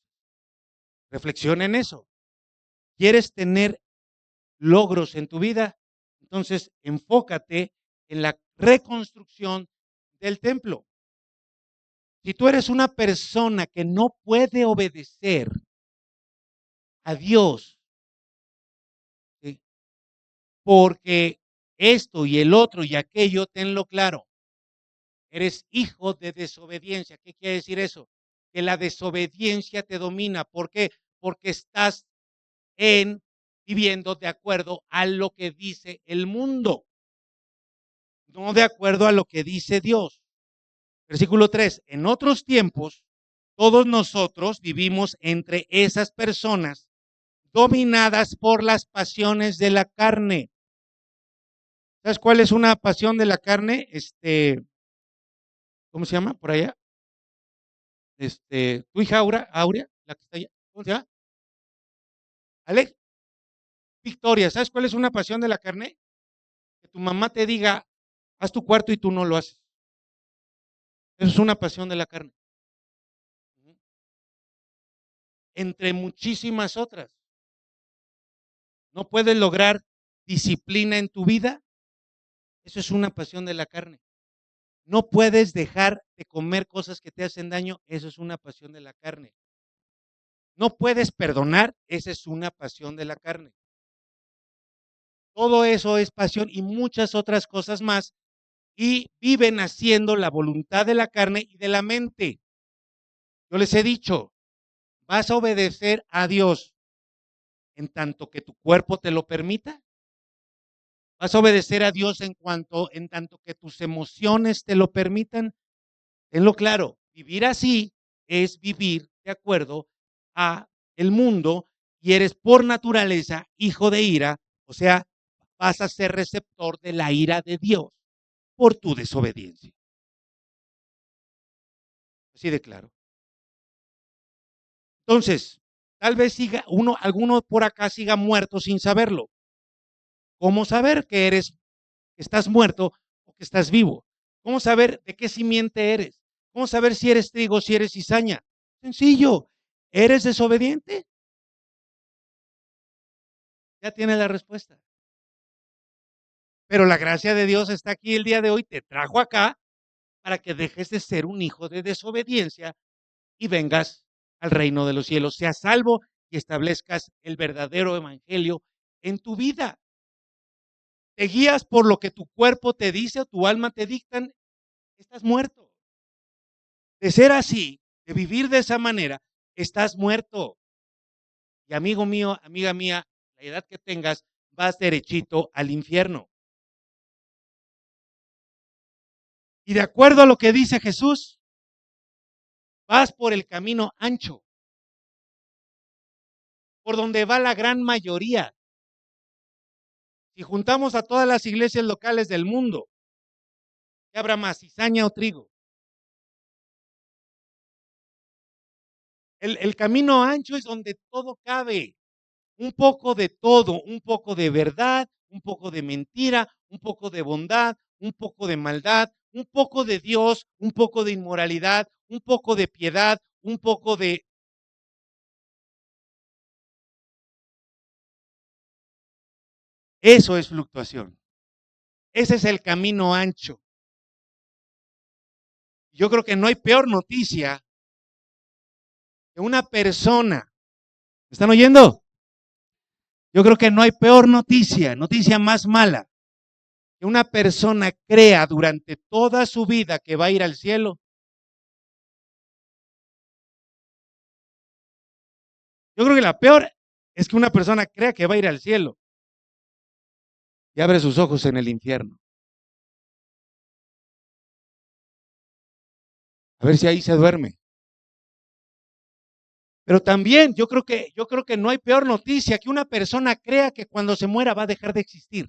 Reflexiona en eso. ¿Quieres tener logros en tu vida? Entonces, enfócate en la reconstrucción del templo. Si tú eres una persona que no puede obedecer a Dios, ¿sí?, porque esto y el otro y aquello, tenlo claro, eres hijo de desobediencia. ¿Qué quiere decir eso? Que la desobediencia te domina. ¿Por qué? Porque estás viviendo de acuerdo a lo que dice el mundo, no de acuerdo a lo que dice Dios. Versículo 3, en otros tiempos, todos nosotros vivimos entre esas personas dominadas por las pasiones de la carne. ¿Sabes cuál es una pasión de la carne? ¿Cómo se llama por allá? Tu hija Aurea, la que está allá, ¿cómo se llama? Alex, Victoria, ¿sabes cuál es una pasión de la carne? Que tu mamá te diga, haz tu cuarto y tú no lo haces. Eso es una pasión de la carne. Entre muchísimas otras. ¿No puedes lograr disciplina en tu vida? Eso es una pasión de la carne. No puedes dejar de comer cosas que te hacen daño. Eso es una pasión de la carne. No puedes perdonar. Esa es una pasión de la carne. Todo eso es pasión y muchas otras cosas más. Y viven haciendo la voluntad de la carne y de la mente. Yo les he dicho, vas a obedecer a Dios en tanto que tu cuerpo te lo permita. Vas a obedecer a Dios en tanto que tus emociones te lo permitan. Tenlo claro, vivir así es vivir de acuerdo a el mundo y eres por naturaleza hijo de ira, o sea, vas a ser receptor de la ira de Dios por tu desobediencia. Así de claro. Entonces, tal vez alguno por acá siga muerto sin saberlo. ¿Cómo saber que estás muerto o que estás vivo? ¿Cómo saber de qué simiente eres? ¿Cómo saber si eres trigo o si eres cizaña? Sencillo. ¿Eres desobediente? Ya tienes la respuesta. Pero la gracia de Dios está aquí el día de hoy, te trajo acá para que dejes de ser un hijo de desobediencia y vengas al reino de los cielos, seas salvo y establezcas el verdadero evangelio en tu vida. Te guías por lo que tu cuerpo te dice o tu alma te dictan, estás muerto. De ser así, de vivir de esa manera, estás muerto. Y amigo mío, amiga mía, la edad que tengas, vas derechito al infierno. Y de acuerdo a lo que dice Jesús, vas por el camino ancho, por donde va la gran mayoría. Si juntamos a todas las iglesias locales del mundo, ¿qué habrá más, cizaña o trigo? El camino ancho es donde todo cabe. Un poco de todo, un poco de verdad, un poco de mentira, un poco de bondad, un poco de maldad, un poco de Dios, un poco de inmoralidad, un poco de piedad, un poco de... Eso es fluctuación. Ese es el camino ancho. Yo creo que no hay peor noticia que una persona. ¿Me están oyendo? Yo creo que no hay peor noticia más mala, que una persona crea durante toda su vida que va a ir al cielo. Yo creo que la peor es que una persona crea que va a ir al cielo y abre sus ojos en el infierno. A ver si ahí se duerme. Pero también yo creo que no hay peor noticia que una persona crea que cuando se muera va a dejar de existir.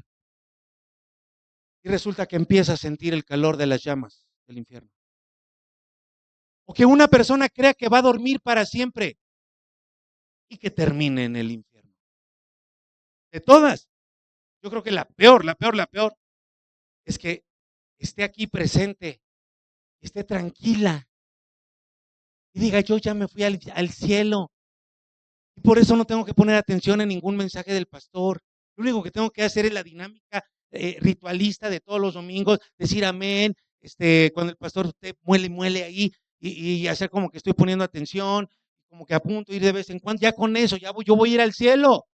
Y resulta que empieza a sentir el calor de las llamas del infierno. O que una persona crea que va a dormir para siempre y que termine en el infierno. De todas, yo creo que la peor es que esté aquí presente, esté tranquila y diga, yo ya me fui al cielo y por eso no tengo que poner atención en ningún mensaje del pastor. Lo único que tengo que hacer es la dinámica ritualista de todos los domingos, decir amén, cuando el pastor usted muele ahí y hacer como que estoy poniendo atención, como que apunto ir de vez en cuando, ya con eso, yo voy a ir al cielo.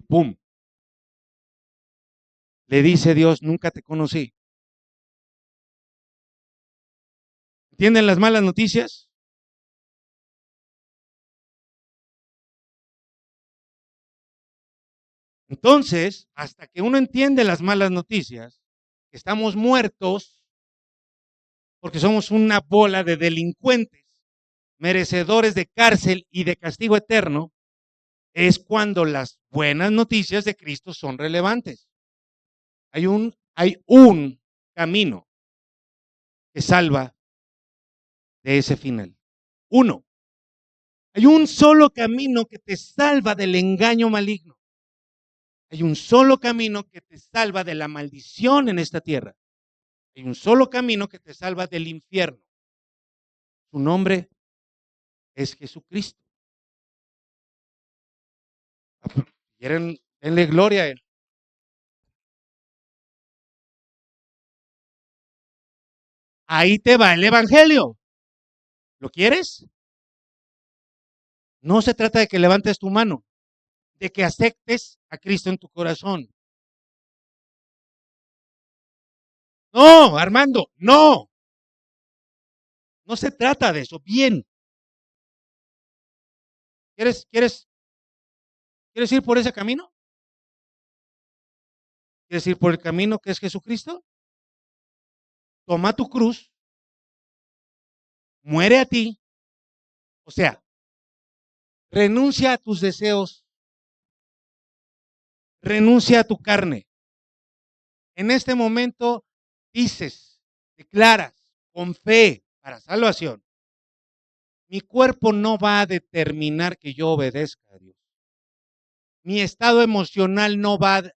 ¡Pum! Le dice Dios, nunca te conocí. ¿Entienden las malas noticias? Entonces, hasta que uno entiende las malas noticias, estamos muertos porque somos una bola de delincuentes, merecedores de cárcel y de castigo eterno, es cuando las buenas noticias de Cristo son relevantes. Hay un camino que salva de ese final. Uno. Hay un solo camino que te salva del engaño maligno. Hay un solo camino que te salva de la maldición en esta tierra. Hay un solo camino que te salva del infierno. Su nombre es Jesucristo. ¿Quieren? Denle gloria a Él. Ahí te va el Evangelio. ¿Lo quieres? No se trata de que levantes tu mano, de que aceptes a Cristo en tu corazón. No, Armando, no. No se trata de eso. Bien. ¿Quieres ir por ese camino? ¿Quieres ir por el camino que es Jesucristo? Toma tu cruz, muere a ti, o sea, renuncia a tus deseos, renuncia a tu carne. En este momento dices, declaras con fe para salvación, mi cuerpo no va a determinar que yo obedezca a Dios. Mi estado emocional no va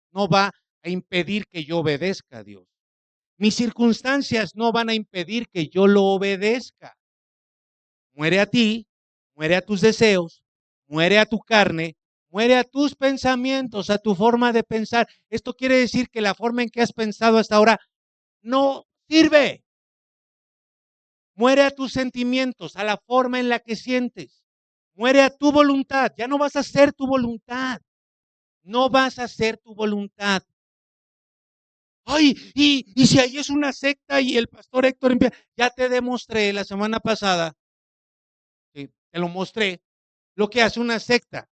a impedir que yo obedezca a Dios. Mis circunstancias no van a impedir que yo lo obedezca. Muere a ti, muere a tus deseos, muere a tu carne, muere a tus pensamientos, a tu forma de pensar. Esto quiere decir que la forma en que has pensado hasta ahora no sirve. Muere a tus sentimientos, a la forma en la que sientes. Muere a tu voluntad. Ya no vas a hacer tu voluntad. No vas a hacer tu voluntad. Ay, y si ahí es una secta y el pastor Héctor ya te demostré la semana pasada, ¿sí? Te lo mostré, lo que hace una secta.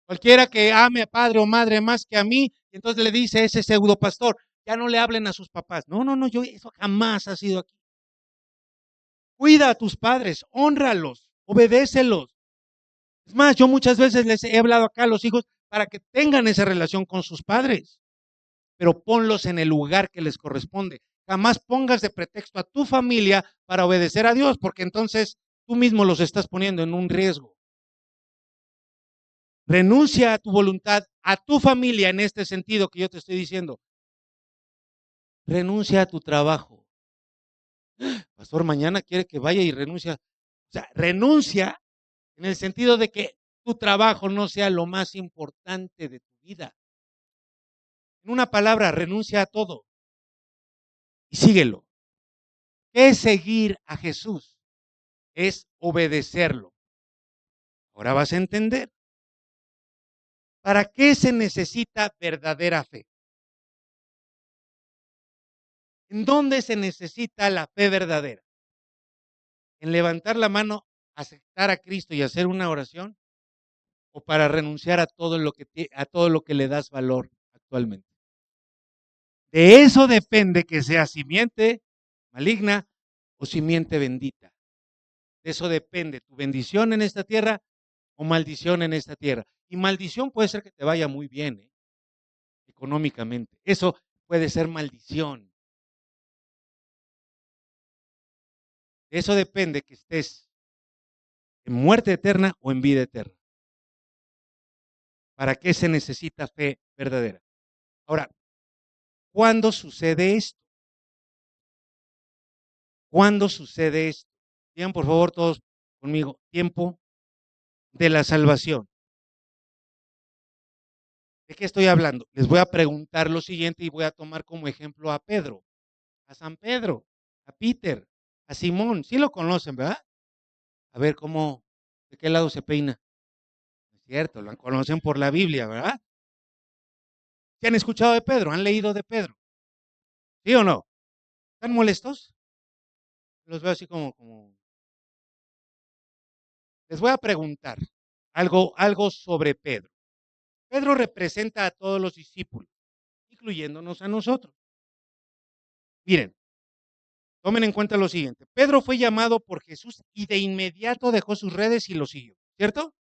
Cualquiera que ame a padre o madre más que a mí, entonces le dice a ese pseudo pastor, ya no le hablen a sus papás. No, no, no, eso jamás ha sido aquí. Cuida a tus padres, hónralos, obedécelos. Es más, yo muchas veces les he hablado acá a los hijos para que tengan esa relación con sus padres, pero ponlos en el lugar que les corresponde. Jamás pongas de pretexto a tu familia para obedecer a Dios, porque entonces tú mismo los estás poniendo en un riesgo. Renuncia a tu voluntad, a tu familia en este sentido que yo te estoy diciendo. Renuncia a tu trabajo. Pastor, mañana quiere que vaya y renuncia. O sea, renuncia en el sentido de que tu trabajo no sea lo más importante de tu vida. En una palabra, renuncia a todo y síguelo. ¿Qué es seguir a Jesús? Es obedecerlo. Ahora vas a entender. ¿Para qué se necesita verdadera fe? ¿En dónde se necesita la fe verdadera? ¿En levantar la mano, aceptar a Cristo y hacer una oración? ¿O para renunciar a todo lo que le das valor actualmente? De eso depende que sea simiente maligna o simiente bendita. De eso depende tu bendición en esta tierra o maldición en esta tierra. Y maldición puede ser que te vaya muy bien, económicamente. Eso puede ser maldición. De eso depende que estés en muerte eterna o en vida eterna. ¿Para qué se necesita fe verdadera? Ahora, ¿cuándo sucede esto? ¿Cuándo sucede esto? Digan por favor todos conmigo, tiempo de la salvación. ¿De qué estoy hablando? Les voy a preguntar lo siguiente y voy a tomar como ejemplo a Pedro, a San Pedro, a Peter, a Simón. Sí lo conocen, ¿verdad? A ver de qué lado se peina. Es cierto, lo conocen por la Biblia, ¿verdad? ¿Se han escuchado de Pedro? ¿Han leído de Pedro? ¿Sí o no? ¿Están molestos? Los veo así como. Les voy a preguntar algo sobre Pedro. Pedro representa a todos los discípulos, incluyéndonos a nosotros. Miren, tomen en cuenta lo siguiente. Pedro fue llamado por Jesús y de inmediato dejó sus redes y lo siguió, ¿cierto?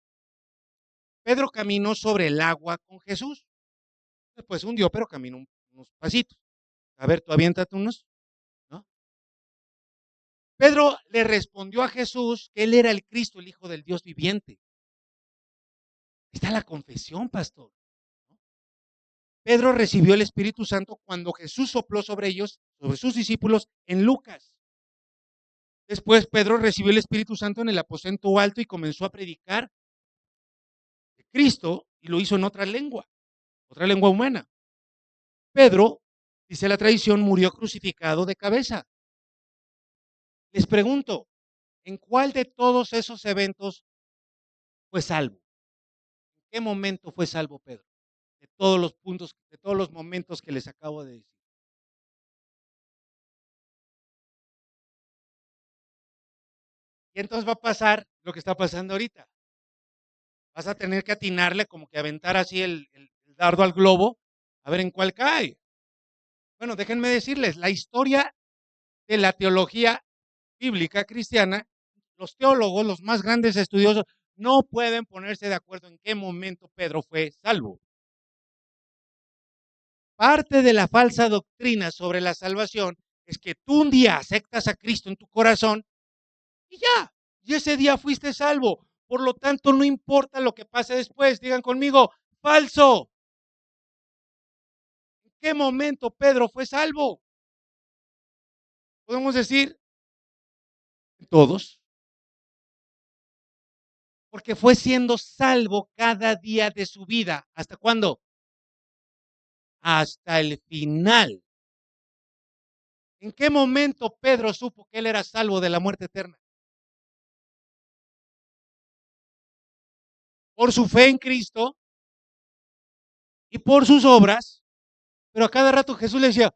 Pedro caminó sobre el agua con Jesús. Después se hundió, pero caminó unos pasitos. A ver, tú aviéntate unos, ¿no? Pedro le respondió a Jesús que él era el Cristo, el Hijo del Dios viviente. Está la confesión, pastor, ¿no? Pedro recibió el Espíritu Santo cuando Jesús sopló sobre ellos, sobre sus discípulos, en Lucas. Después Pedro recibió el Espíritu Santo en el aposento alto y comenzó a predicar de Cristo y lo hizo en otra lengua humana. Pedro, dice la tradición, murió crucificado de cabeza. Les pregunto, ¿en cuál de todos esos eventos fue salvo? ¿En qué momento fue salvo Pedro? De todos los puntos, de todos los momentos que les acabo de decir. Y entonces va a pasar lo que está pasando ahorita. Vas a tener que atinarle, como que aventar así el dardo al globo, a ver en cuál cae. Bueno, déjenme decirles, la historia de la teología bíblica cristiana, los teólogos, los más grandes estudiosos, no pueden ponerse de acuerdo en qué momento Pedro fue salvo. Parte de la falsa doctrina sobre la salvación es que tú un día aceptas a Cristo en tu corazón y ya, y ese día fuiste salvo. Por lo tanto, no importa lo que pase después. Digan conmigo, falso. ¿En qué momento Pedro fue salvo? Podemos decir, todos, porque fue siendo salvo cada día de su vida. ¿Hasta cuándo? Hasta el final. ¿En qué momento Pedro supo que él era salvo de la muerte eterna? Por su fe en Cristo y por sus obras, pero a cada rato Jesús le decía,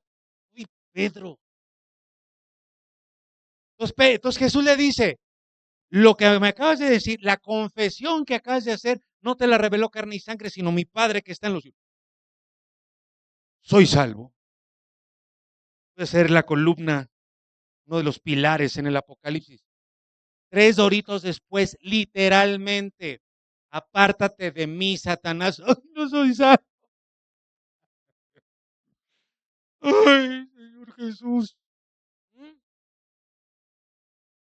uy, Pedro. Entonces Jesús le dice, lo que me acabas de decir, la confesión que acabas de hacer, no te la reveló carne y sangre, sino mi Padre que está en los cielos. Soy salvo. Puede ser la columna, uno de los pilares en el Apocalipsis. 3 doritos después, literalmente, apártate de mí, Satanás. Ay, no soy salvo. Ay, Señor Jesús.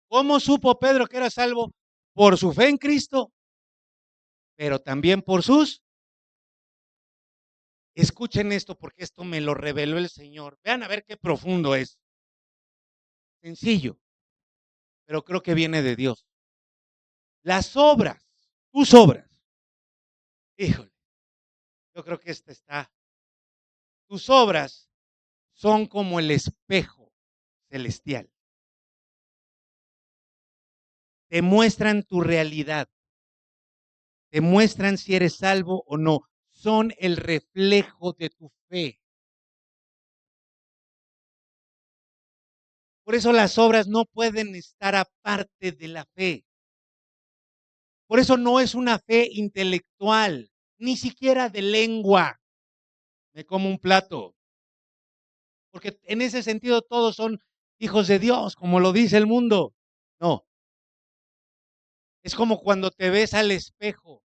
¿Cómo supo Pedro que era salvo? Por su fe en Cristo, pero también por sus. Escuchen esto porque esto me lo reveló el Señor. Vean a ver qué profundo es. Sencillo, pero creo que viene de Dios. Las obras, tus obras. Híjole, yo creo que esta está. Tus obras son como el espejo celestial. Te muestran tu realidad. Te muestran si eres salvo o no. Son el reflejo de tu fe. Por eso las obras no pueden estar aparte de la fe. Por eso no es una fe intelectual, ni siquiera de lengua. Me como un plato. Porque en ese sentido todos son hijos de Dios, como lo dice el mundo. No. Es como cuando te ves al espejo.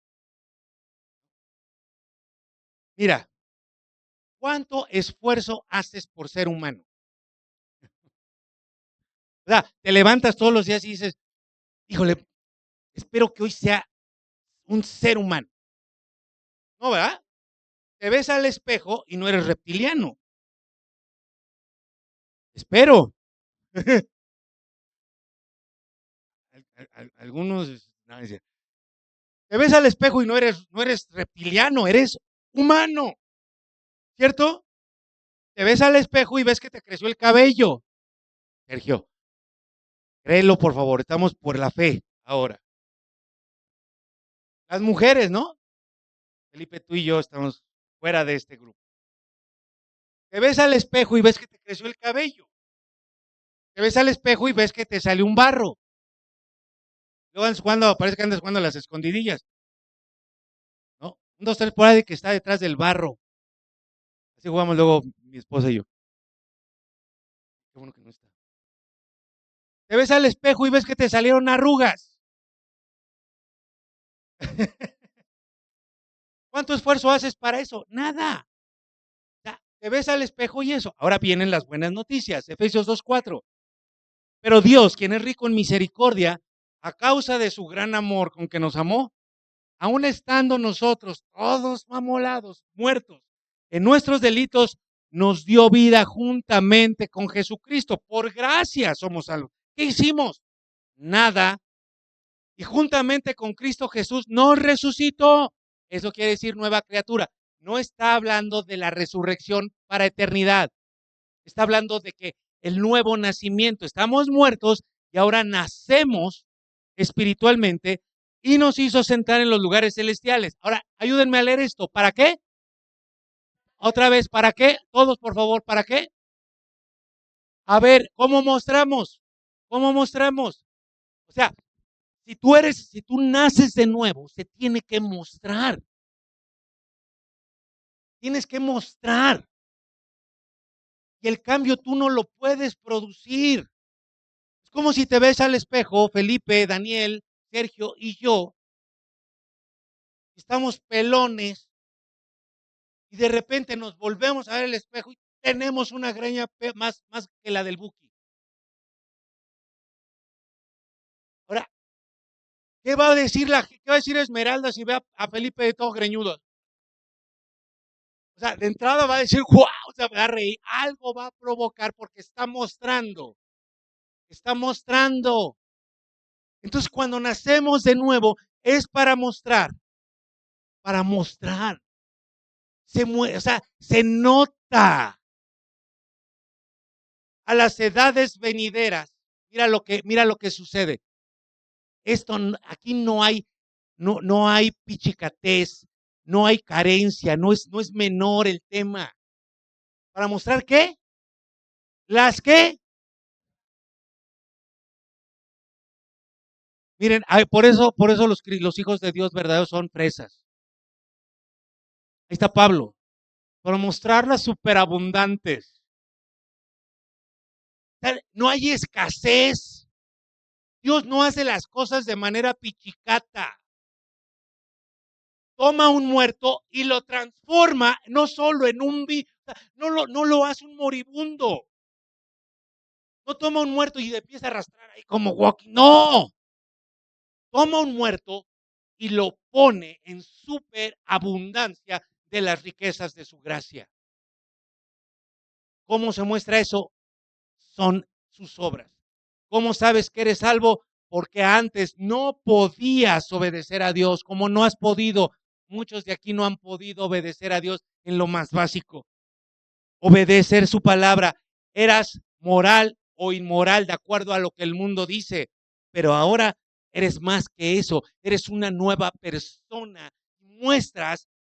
Mira, ¿cuánto esfuerzo haces por ser humano? O sea, te levantas todos los días y dices, híjole, espero que hoy sea un ser humano. ¿No, verdad? Te ves al espejo y no eres reptiliano. Espero. Algunos, no, te ves al espejo y no eres reptiliano, eres humano. ¿Cierto? Te ves al espejo y ves que te creció el cabello. Sergio, créelo por favor, estamos por la fe ahora. Las mujeres, ¿no? Felipe, tú y yo estamos fuera de este grupo. Te ves al espejo y ves que te creció el cabello. Te ves al espejo y ves que te sale un barro. Luego andas jugando, parece que andas jugando a las escondidillas. ¿No? Un, dos, tres por ahí que está detrás del barro. Así jugamos luego mi esposa y yo. Qué bueno que no está. Te ves al espejo y ves que te salieron arrugas. ¿Cuánto esfuerzo haces para eso? Nada. O sea, te ves al espejo y eso. Ahora vienen las buenas noticias. Efesios 2:4. Pero Dios, quien es rico en misericordia, a causa de su gran amor con que nos amó, aún estando nosotros todos amolados, muertos en nuestros delitos nos dio vida juntamente con Jesucristo. Por gracia somos salvos. ¿Qué hicimos? Nada. Y juntamente con Cristo Jesús nos resucitó. Eso quiere decir nueva criatura. No está hablando de la resurrección para eternidad. Está hablando de que el nuevo nacimiento. Estamos muertos y ahora nacemos espiritualmente y nos hizo sentar en los lugares celestiales. Ahora, ayúdenme a leer esto. ¿Para qué? Otra vez, ¿para qué? Todos, por favor, ¿para qué? A ver, ¿cómo mostramos? ¿Cómo mostramos? O sea, si tú naces de nuevo, se tiene que mostrar. Tienes que mostrar. Y el cambio tú no lo puedes producir. Es como si te ves al espejo, Felipe, Daniel, Sergio y yo, estamos pelones y de repente nos volvemos a ver el espejo y tenemos una greña más que la del Buki. Ahora, ¿qué va a decir Esmeralda si ve a Felipe de todo greñudo? O sea, de entrada va a decir, wow, se va a reír. Algo va a provocar porque está mostrando. Está mostrando. Entonces, cuando nacemos de nuevo, es para mostrar. Para mostrar. O sea, se nota a las edades venideras. Mira lo que sucede. Aquí no hay pichicatez, no hay carencia, no es menor el tema. ¿Para mostrar qué? ¿Las qué? Miren, por eso los hijos de Dios verdaderos son presas. Ahí está Pablo. Para mostrar las superabundantes. No hay escasez. Dios no hace las cosas de manera pichicata. Toma un muerto y lo transforma no solo en no lo hace un moribundo. No toma un muerto y empieza a arrastrar ahí como walking. No. Toma un muerto y lo pone en superabundancia de las riquezas de su gracia. ¿Cómo se muestra eso? Son sus obras. ¿Cómo sabes que eres salvo? Porque antes no podías obedecer a Dios, como no has podido. Muchos de aquí no han podido obedecer a Dios en lo más básico. Obedecer su palabra. Eras moral o inmoral de acuerdo a lo que el mundo dice, pero ahora eres más que eso. Eres una nueva persona.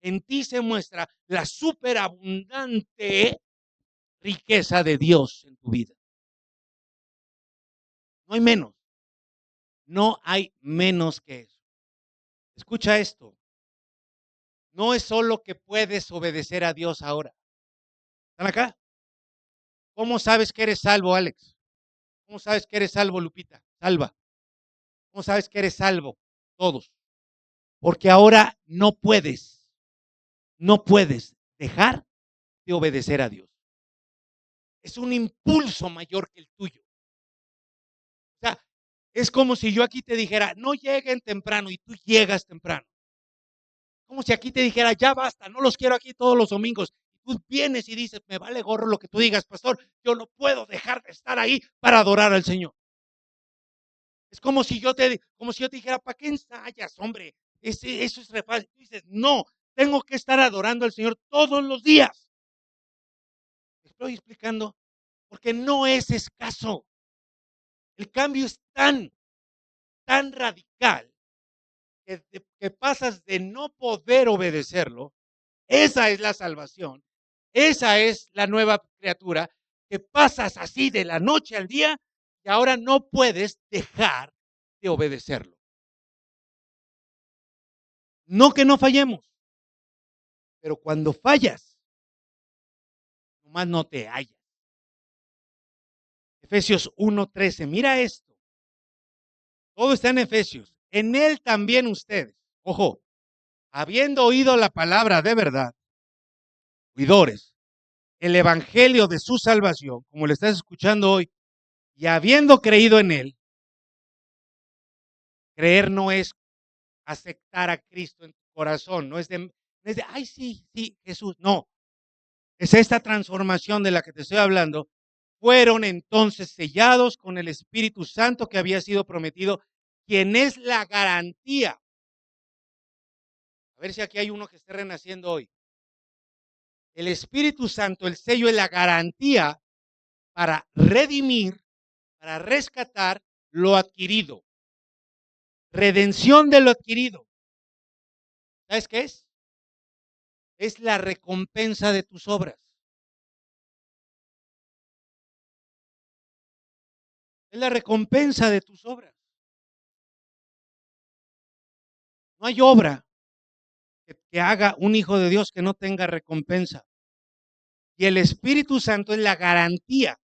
En ti se muestra la superabundante riqueza de Dios en tu vida. No hay menos. No hay menos que eso. Escucha esto. No es solo que puedes obedecer a Dios ahora. ¿Están acá? ¿Cómo sabes que eres salvo, Alex? ¿Cómo sabes que eres salvo, Lupita? Salva. ¿Cómo sabes que eres salvo? Todos. Porque ahora no puedes dejar de obedecer a Dios. Es un impulso mayor que el tuyo. O sea, es como si yo aquí te dijera, no lleguen temprano y tú llegas temprano. Como si aquí te dijera, ya basta, no los quiero aquí todos los domingos. Y tú vienes y dices, me vale gorro lo que tú digas, pastor, yo no puedo dejar de estar ahí para adorar al Señor. Es como si yo te dijera, ¿para qué ensayas, hombre? Eso es re fácil. Tú dices, no, tengo que estar adorando al Señor todos los días. Estoy explicando, porque no es escaso. El cambio es tan radical que pasas de no poder obedecerlo. Esa es la salvación. Esa es la nueva criatura, que pasas así de la noche al día y ahora no puedes dejar de obedecerlo. No que no fallemos, pero cuando fallas, nomás no te hallas. Efesios 1:13, mira esto. Todo está en Efesios. En él también ustedes, ojo, habiendo oído la palabra de verdad, oidores, el evangelio de su salvación, como lo estás escuchando hoy, y habiendo creído en él. Creer no es aceptar a Cristo en tu corazón, no es de ay, sí, Jesús, no. es esta transformación de la que te estoy hablando, fueron entonces sellados con el Espíritu Santo que había sido prometido, quien es la garantía. A ver si aquí hay uno que esté renaciendo hoy. El Espíritu Santo, el sello es la garantía para redimir, para rescatar lo adquirido. Redención de lo adquirido. ¿Sabes qué es? Es la recompensa de tus obras. Es la recompensa de tus obras. No hay obra que haga un hijo de Dios que no tenga recompensa. Y el Espíritu Santo es la garantía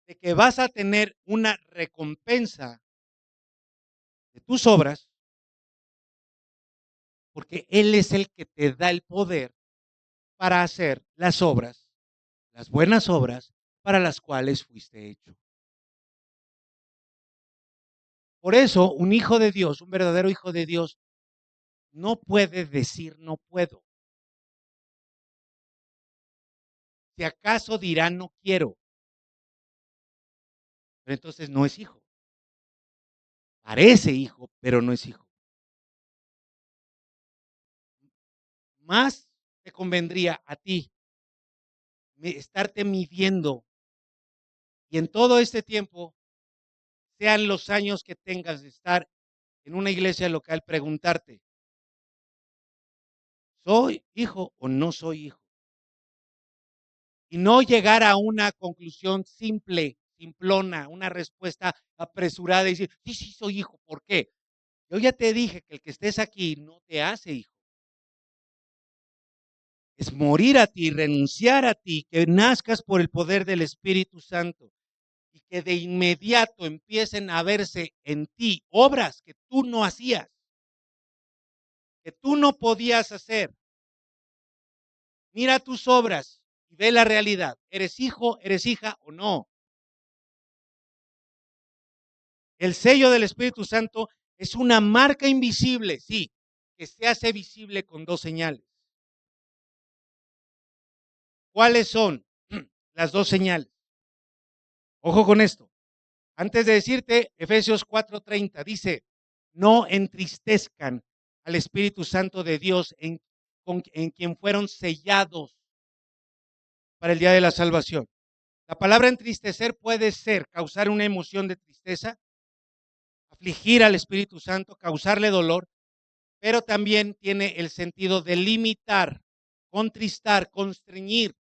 de que vas a tener una recompensa de tus obras, porque Él es el que te da el poder para hacer las obras, las buenas obras para las cuales fuiste hecho. Por eso, un hijo de Dios, un verdadero hijo de Dios, no puede decir no puedo. Si acaso dirá no quiero, pero entonces no es hijo. Parece hijo, pero no es hijo. Más te convendría a ti estarte midiendo y en todo este tiempo, sean los años que tengas de estar en una iglesia local, preguntarte, ¿soy hijo o no soy hijo? Y no llegar a una conclusión simple, simplona, una respuesta apresurada y decir, sí, sí, soy hijo. ¿Por qué? Yo ya te dije que el que estés aquí no te hace hijo. Es morir a ti, renunciar a ti, que nazcas por el poder del Espíritu Santo y que de inmediato empiecen a verse en ti obras que tú no hacías, que tú no podías hacer. Mira tus obras y ve la realidad. ¿Eres hijo, eres hija o no? El sello del Espíritu Santo es una marca invisible, sí, que se hace visible con dos señales. ¿Cuáles son las dos señales? Ojo con esto. Antes de decirte, Efesios 4:30 dice, no entristezcan al Espíritu Santo de Dios en quien fueron sellados para el día de la salvación. La palabra entristecer puede ser causar una emoción de tristeza, afligir al Espíritu Santo, causarle dolor, pero también tiene el sentido de limitar, contristar, constreñir,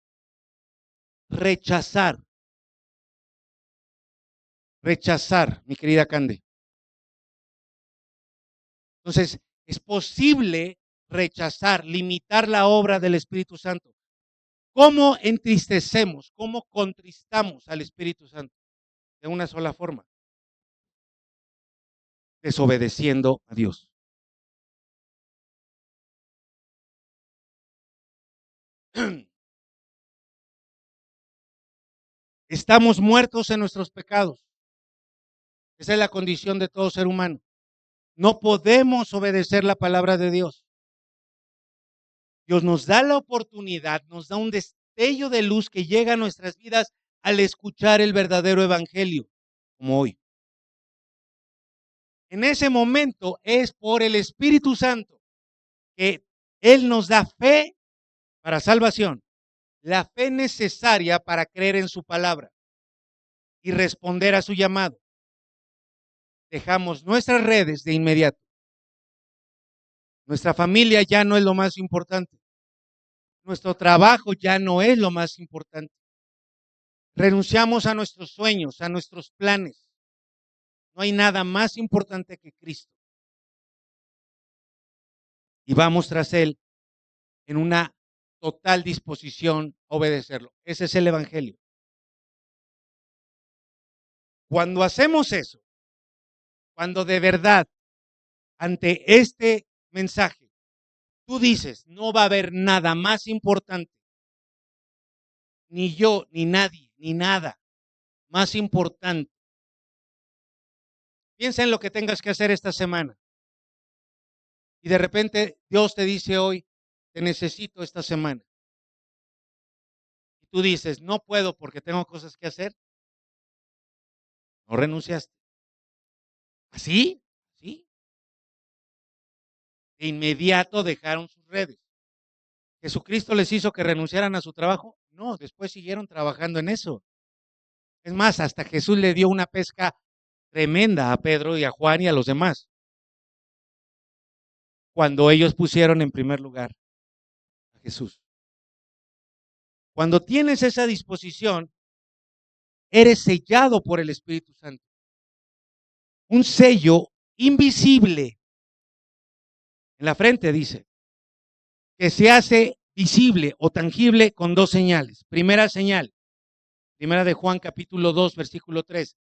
rechazar. Rechazar, mi querida Cande. Entonces, es posible rechazar, limitar la obra del Espíritu Santo. ¿Cómo entristecemos, cómo contristamos al Espíritu Santo? De una sola forma, desobedeciendo a Dios. Estamos muertos en nuestros pecados. Esa es la condición de todo ser humano. No podemos obedecer la palabra de Dios. Dios nos da la oportunidad, nos da un destello de luz que llega a nuestras vidas al escuchar el verdadero evangelio, como hoy. En ese momento es por el Espíritu Santo que Él nos da fe para salvación, la fe necesaria para creer en su palabra y responder a su llamado. Dejamos nuestras redes de inmediato. Nuestra familia ya no es lo más importante. Nuestro trabajo ya no es lo más importante. Renunciamos a nuestros sueños, a nuestros planes. No hay nada más importante que Cristo. Y vamos tras Él en una total disposición a obedecerlo. Ese es el evangelio. Cuando hacemos eso, cuando de verdad ante este mensaje tú dices, no va a haber nada más importante, ni yo, ni nadie, ni nada más importante. Piensa en lo que tengas que hacer esta semana. Y de repente Dios te dice hoy, te necesito esta semana. tú dices, no puedo porque tengo cosas que hacer, no renunciaste. ¿Así? ¿Sí? De inmediato dejaron sus redes. ¿Jesucristo les hizo que renunciaran a su trabajo? No, después siguieron trabajando en eso. Es más, hasta Jesús le dio una pesca tremenda a Pedro y a Juan y a los demás, cuando ellos pusieron en primer lugar a Jesús. Cuando tienes esa disposición, eres sellado por el Espíritu Santo. Un sello invisible en la frente, dice, que se hace visible o tangible con dos señales. Primera señal, primera de Juan capítulo 2, versículo 3.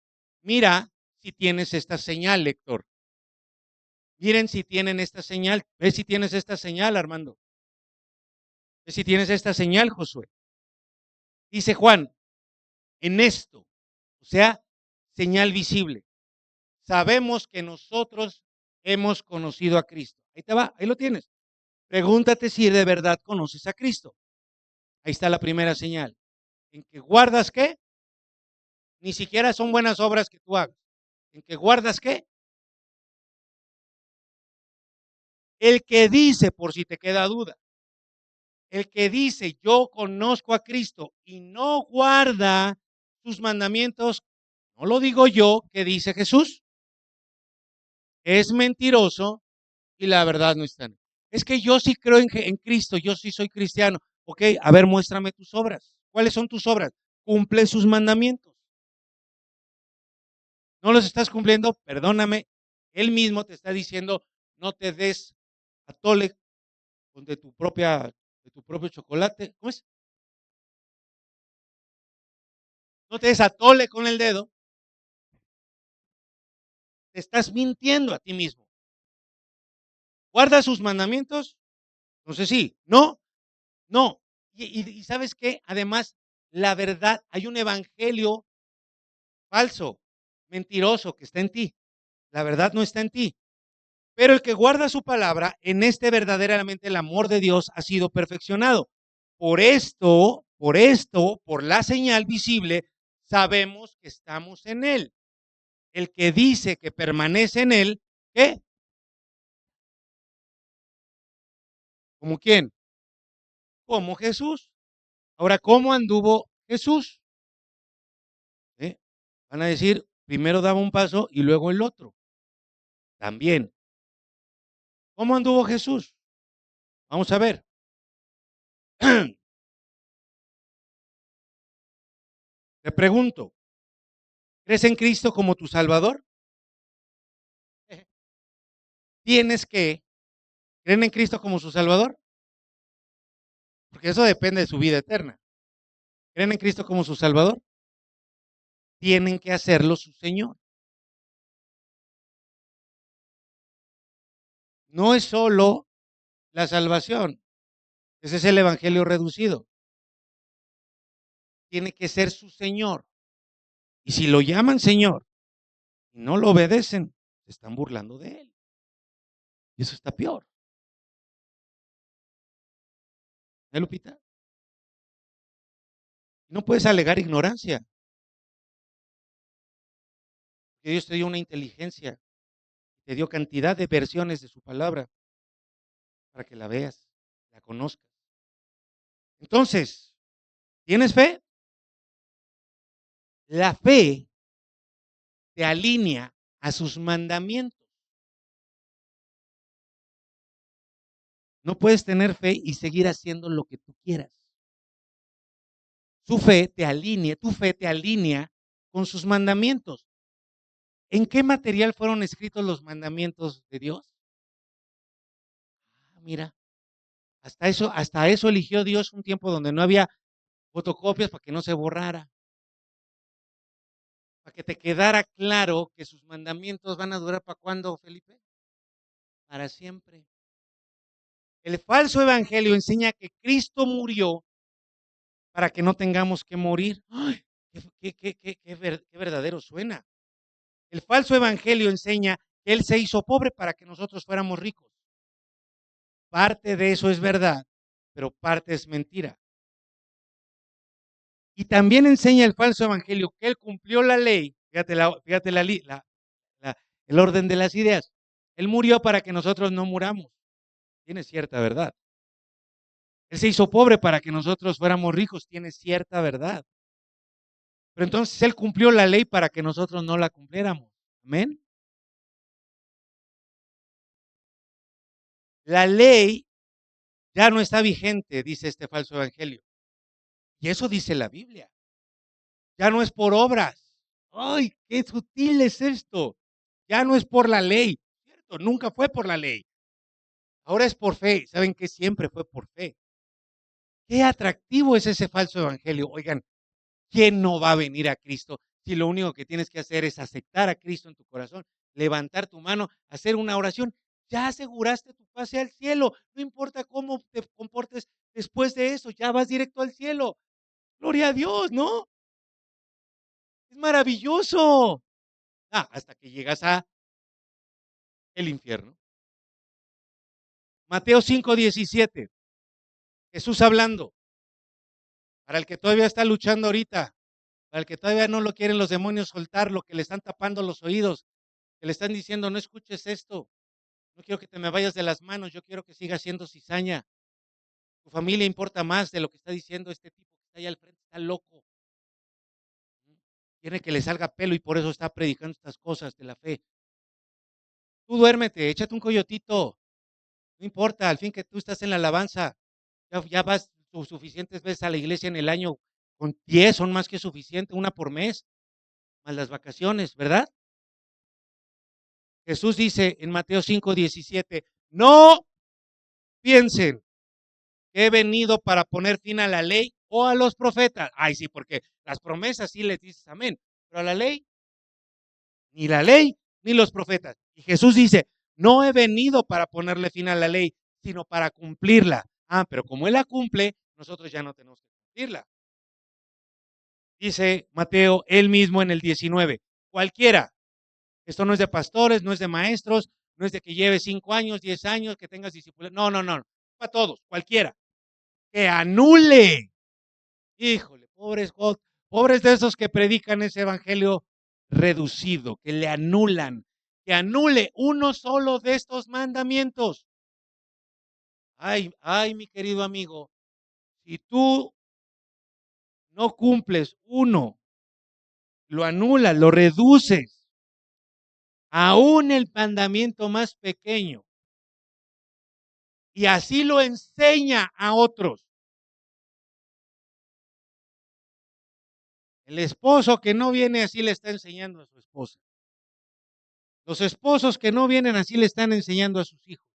Mira si tienes esta señal, lector. Miren si tienen esta señal. Ve si tienes esta señal, Armando. Ve si tienes esta señal, Josué. Dice Juan, en esto, o sea, señal visible, sabemos que nosotros hemos conocido a Cristo. Ahí te va, ahí lo tienes. Pregúntate si de verdad conoces a Cristo. Ahí está la primera señal. ¿En que guardas qué? Ni siquiera son buenas obras que tú hagas. ¿En que guardas qué? El que dice, por si te queda duda, el que dice yo conozco a Cristo y no guarda sus mandamientos, no lo digo yo, que dice Jesús, es mentiroso y la verdad no está en él. Es que yo sí creo en Cristo, yo sí soy cristiano. Ok, a ver, muéstrame tus obras. ¿Cuáles son tus obras? Cumple sus mandamientos. ¿No los estás cumpliendo? Perdóname. Él mismo te está diciendo, no te des atole de tu propio chocolate. ¿Cómo es? No te des atole con el dedo. Te estás mintiendo a ti mismo. ¿Guarda sus mandamientos? Entonces sí. No, no. Y ¿sabes qué? Además, la verdad, hay un evangelio falso, mentiroso que está en ti. La verdad no está en ti. Pero el que guarda su palabra, en este verdaderamente el amor de Dios ha sido perfeccionado. Por la señal visible, sabemos que estamos en él. El que dice que permanece en él, ¿qué? ¿Como quién? Como Jesús. Ahora, ¿cómo anduvo Jesús? ¿Eh? Van a decir, primero daba un paso y luego el otro. También. ¿Cómo anduvo Jesús? Vamos a ver. Te pregunto, ¿crees en Cristo como tu Salvador? Tienes que creer en Cristo como su Salvador, porque eso depende de su vida eterna. ¿Creen en Cristo como su Salvador? Tienen que hacerlo su Señor. No es solo la salvación, ese es el evangelio reducido. Tiene que ser su Señor. Y si lo llaman Señor y no lo obedecen, se están burlando de él. Y eso está peor. ¿Eh, Lupita? No puedes alegar ignorancia, que Dios te dio una inteligencia, te dio cantidad de versiones de su palabra para que la veas, la conozcas. Entonces, ¿tienes fe? La fe te alinea a sus mandamientos. No puedes tener fe y seguir haciendo lo que tú quieras. Tu fe te alinea con sus mandamientos. ¿En qué material fueron escritos los mandamientos de Dios? Ah, mira, hasta eso eligió Dios un tiempo donde no había fotocopias para que no se borrara, para que te quedara claro que sus mandamientos van a durar ¿para cuándo, Felipe? Para siempre. El falso evangelio enseña que Cristo murió para que no tengamos que morir. ¡Ay! Qué verdadero suena. El falso evangelio enseña que Él se hizo pobre para que nosotros fuéramos ricos. Parte de eso es verdad, pero parte es mentira. Y también enseña el falso evangelio que él cumplió la ley. Fíjate, el orden de las ideas. Él murió para que nosotros no muramos. Tiene cierta verdad. Él se hizo pobre para que nosotros fuéramos ricos. Tiene cierta verdad. Pero entonces él cumplió la ley para que nosotros no la cumpliéramos. Amén. La ley ya no está vigente, dice este falso evangelio. Y eso dice la Biblia. Ya no es por obras. ¡Ay, qué sutil es esto! Ya no es por la ley. ¿Cierto? Nunca fue por la ley. Ahora es por fe. ¿Saben qué? Siempre fue por fe. Qué atractivo es ese falso evangelio. Oigan, ¿quién no va a venir a Cristo si lo único que tienes que hacer es aceptar a Cristo en tu corazón, levantar tu mano, hacer una oración? Ya aseguraste tu pase al cielo. No importa cómo te comportes después de eso, ya vas directo al cielo. Gloria a Dios, ¿no? Es maravilloso. Hasta que llegas a el infierno. Mateo 5:17. Jesús hablando. Para el que todavía está luchando ahorita, para el que todavía no lo quieren los demonios soltar, lo que le están tapando los oídos, que le están diciendo, no escuches esto, no quiero que te me vayas de las manos, yo quiero que sigas siendo cizaña. Tu familia importa más de lo que está diciendo este tipo que está ahí al frente, está loco. Quiere que le salga pelo y por eso está predicando estas cosas de la fe. Tú duérmete, échate un coyotito, no importa, al fin que tú estás en la alabanza, ya vas suficientes veces a la iglesia en el año, con 10 son más que suficiente, una por mes, más las vacaciones, ¿verdad? Jesús dice en Mateo 5:17, no piensen que he venido para poner fin a la ley o a los profetas. Ay, sí, porque las promesas sí les dices amén, pero a la ley, ni los profetas. Y Jesús dice, no he venido para ponerle fin a la ley, sino para cumplirla. Pero como Él la cumple, nosotros ya no tenemos que cumplirla. Dice Mateo, él mismo en el 19, cualquiera. Esto no es de pastores, no es de maestros, no es de que lleves 5 años, 10 años, que tengas discípulos. No, para todos, cualquiera. Que anule. Híjole, pobres de esos que predican ese evangelio reducido, que le anulan, que anule uno solo de estos mandamientos. Ay, mi querido amigo, si tú no cumples uno, lo anulas, lo reduces, aún el mandamiento más pequeño, y así lo enseña a otros. El esposo que no viene así le está enseñando a su esposa. Los esposos que no vienen así le están enseñando a sus hijos.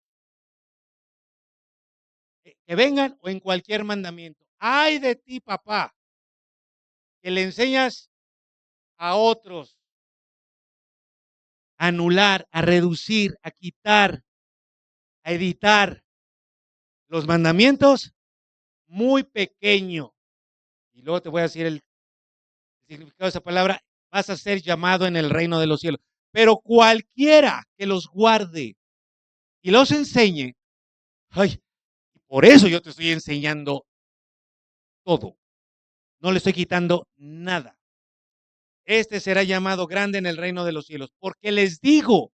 Que vengan o en cualquier mandamiento. Ay de ti, papá, que le enseñas a otros a anular, a reducir, a quitar, a editar los mandamientos muy pequeño. Y luego te voy a decir el significado de esa palabra. Vas a ser llamado en el reino de los cielos. Pero cualquiera que los guarde y los enseñe, ay, por eso yo te estoy enseñando todo. No le estoy quitando nada. Este será llamado grande en el reino de los cielos. Porque les digo,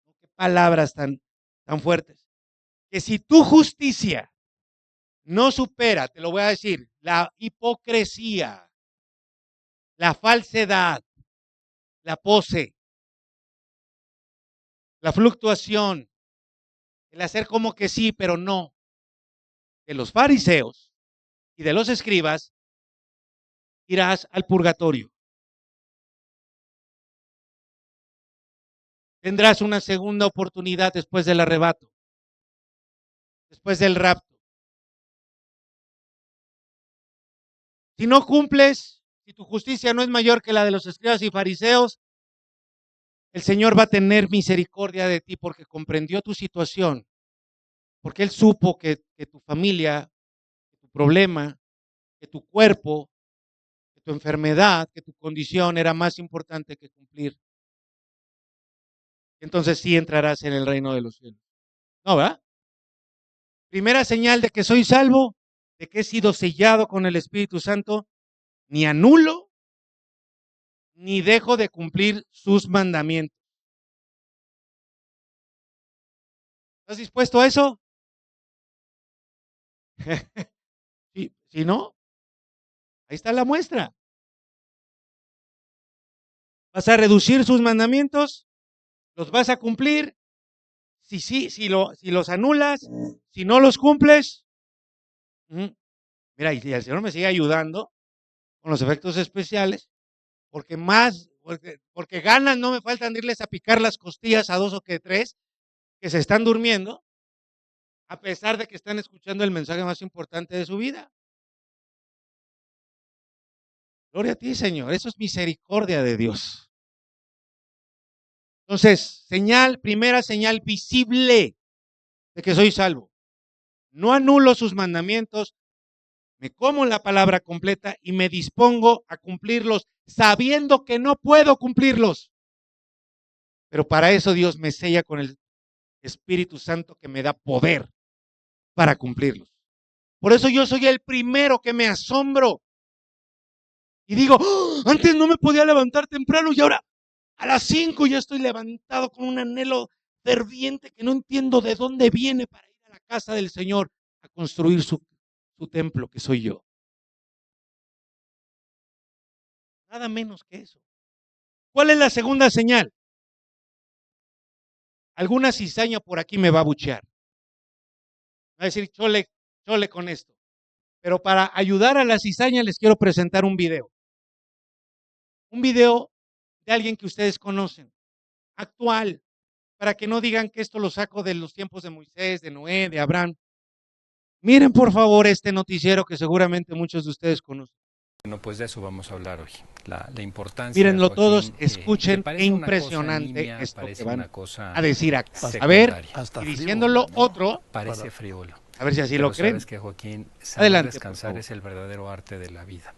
qué palabras tan fuertes, que si tu justicia no supera, te lo voy a decir, la hipocresía, la falsedad, la pose, la fluctuación, el hacer como que sí, pero no, de los fariseos y de los escribas, irás al purgatorio. Tendrás una segunda oportunidad después del arrebato, después del rapto. Si no cumples, si tu justicia no es mayor que la de los escribas y fariseos, el Señor va a tener misericordia de ti porque comprendió tu situación, porque Él supo que tu familia, que tu problema, que tu cuerpo, que tu enfermedad, que tu condición era más importante que cumplir. Entonces sí entrarás en el reino de los cielos. ¿No, verdad? Primera señal de que soy salvo, de que he sido sellado con el Espíritu Santo, ni anulo, ni dejo de cumplir sus mandamientos. ¿Estás dispuesto a eso? Si no, ahí está la muestra. Vas a reducir sus mandamientos, los vas a cumplir. Si los anulas, si no los cumples, mira, y el Señor me sigue ayudando con los efectos especiales, porque ganas no me faltan irles a picar las costillas a 2 o 3 que se están durmiendo, a pesar de que están escuchando el mensaje más importante de su vida. Gloria a ti, Señor. Eso es misericordia de Dios. Entonces, primera señal visible de que soy salvo. No anulo sus mandamientos, me como la palabra completa y me dispongo a cumplirlos, sabiendo que no puedo cumplirlos. Pero para eso Dios me sella con el Espíritu Santo que me da poder para cumplirlos. Por eso yo soy el primero que me asombro y digo, ¡oh! Antes no me podía levantar temprano y ahora a las 5 ya estoy levantado con un anhelo ferviente que no entiendo de dónde viene para ir a la casa del Señor a construir su templo, que soy yo. Nada menos que eso. ¿Cuál es la segunda señal? Alguna cizaña por aquí me va a buchear. Va a decir, chole con esto. Pero para ayudar a la cizaña les quiero presentar un video. Un video de alguien que ustedes conocen, actual, para que no digan que esto lo saco de los tiempos de Moisés, de Noé, de Abraham. Miren por favor este noticiero que seguramente muchos de ustedes conocen. Bueno, pues de eso vamos a hablar hoy, la importancia. Mírenlo Joaquín, todos, escuchen, qué impresionante nimia, esto que van a decir acá. A ver, y diciéndolo otro, parece frívolo. A ver si así lo creen. Sabes que, Joaquín, saber Adelante, descansar es el verdadero arte de la vida.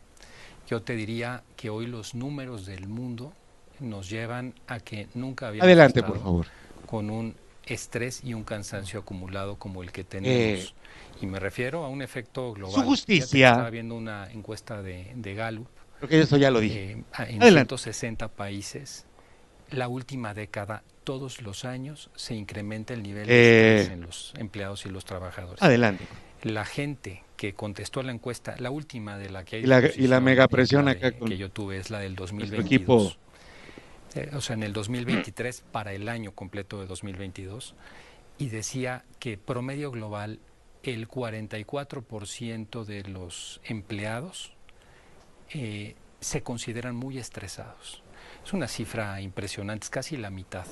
Yo te diría que hoy los números del mundo nos llevan a que nunca habíamos Adelante, estado por favor. con un estrés y un cansancio acumulado como el que tenemos. Y me refiero a un efecto global. Su justicia. Estaba viendo una encuesta de Gallup. Creo que eso ya lo dije. En Adelante. 160 países, la última década, todos los años, se incrementa el nivel de estrés en los empleados y los trabajadores. Adelante. La gente que contestó la encuesta, la última de la que hay y la mega presión acá con que yo tuve es la del 2022. Equipo. O sea, en el 2023 para el año completo de 2022, y decía que promedio global el 44% de los empleados se consideran muy estresados. Es una cifra impresionante, es casi la mitad.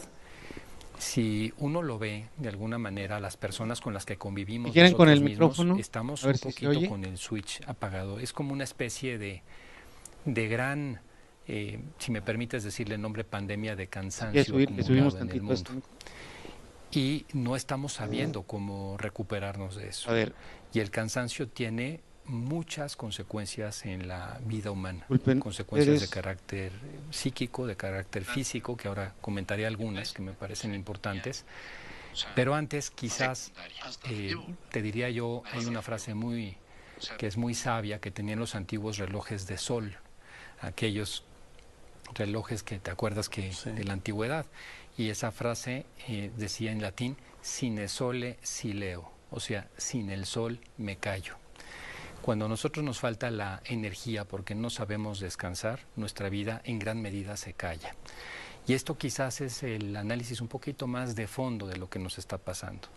Si uno lo ve de alguna manera, las personas con las que convivimos, ¿quieren con el mismos, micrófono? estamos un poquito con el switch apagado. Es como una especie de gran, si me permites decirle el nombre, pandemia de cansancio acumulado en el mundo. Y no estamos sabiendo cómo recuperarnos de eso. A ver. Y el cansancio tiene muchas consecuencias en la vida humana, consecuencias de carácter psíquico, de carácter físico, que ahora comentaré algunas que me parecen importantes. Pero antes, quizás, te diría yo, hay una frase que es muy sabia, que tenían los antiguos relojes de sol, aquellos relojes que te acuerdas que de la antigüedad, y esa frase decía en latín, sine sole sileo, o sea, sin el sol me callo. Cuando a nosotros nos falta la energía porque no sabemos descansar, nuestra vida en gran medida se calla. Y esto quizás es el análisis un poquito más de fondo de lo que nos está pasando.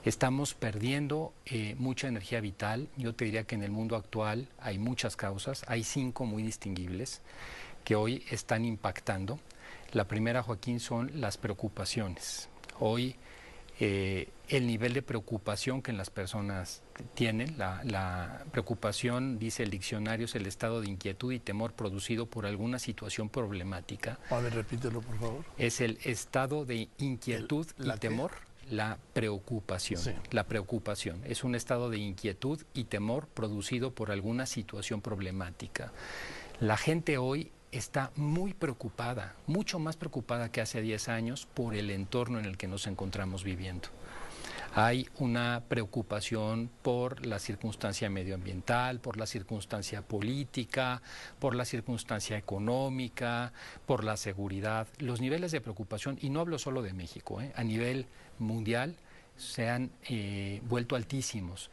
Estamos perdiendo mucha energía vital. Yo te diría que en el mundo actual hay muchas causas, hay 5 muy distinguibles que hoy están impactando. La primera, Joaquín, son las preocupaciones. Hoy el nivel de preocupación que las personas tienen, la preocupación, dice el diccionario, es el estado de inquietud y temor producido por alguna situación problemática. A ver, repítelo, por favor. Es el estado de inquietud y temor, la preocupación. Sí. La preocupación es un estado de inquietud y temor producido por alguna situación problemática. La gente hoy está muy preocupada, mucho más preocupada que hace 10 años por el entorno en el que nos encontramos viviendo. Hay una preocupación por la circunstancia medioambiental, por la circunstancia política, por la circunstancia económica, por la seguridad. Los niveles de preocupación, y no hablo solo de México, a nivel mundial se han vuelto altísimos.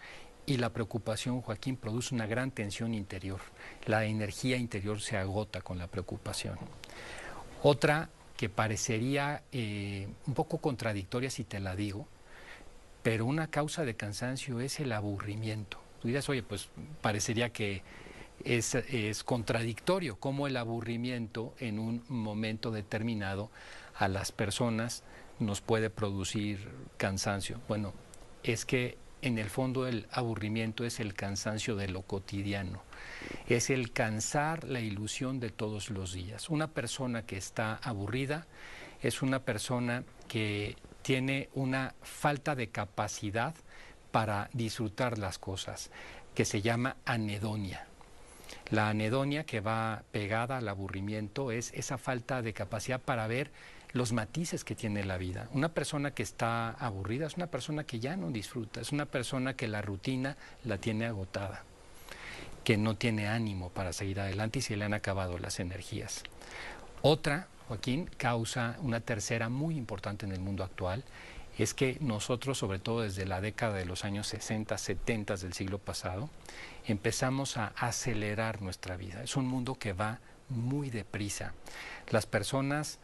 Y la preocupación, Joaquín, produce una gran tensión interior. La energía interior se agota con la preocupación. Otra que parecería un poco contradictoria si te la digo, pero una causa de cansancio es el aburrimiento. Tú dirás, oye, pues parecería que es contradictorio cómo el aburrimiento en un momento determinado a las personas nos puede producir cansancio. Bueno, es que en el fondo el aburrimiento es el cansancio de lo cotidiano, es el cansar la ilusión de todos los días. Una persona que está aburrida es una persona que tiene una falta de capacidad para disfrutar las cosas, que se llama anedonia. La anedonia, que va pegada al aburrimiento, es esa falta de capacidad para ver los matices que tiene la vida. Una persona que está aburrida es una persona que ya no disfruta, es una persona que la rutina la tiene agotada, que no tiene ánimo para seguir adelante y se le han acabado las energías. Otra, Joaquín, causa, una tercera muy importante en el mundo actual, es que nosotros, sobre todo desde la década de los años 60, 70 del siglo pasado, empezamos a acelerar nuestra vida. Es un mundo que va muy deprisa. Las personas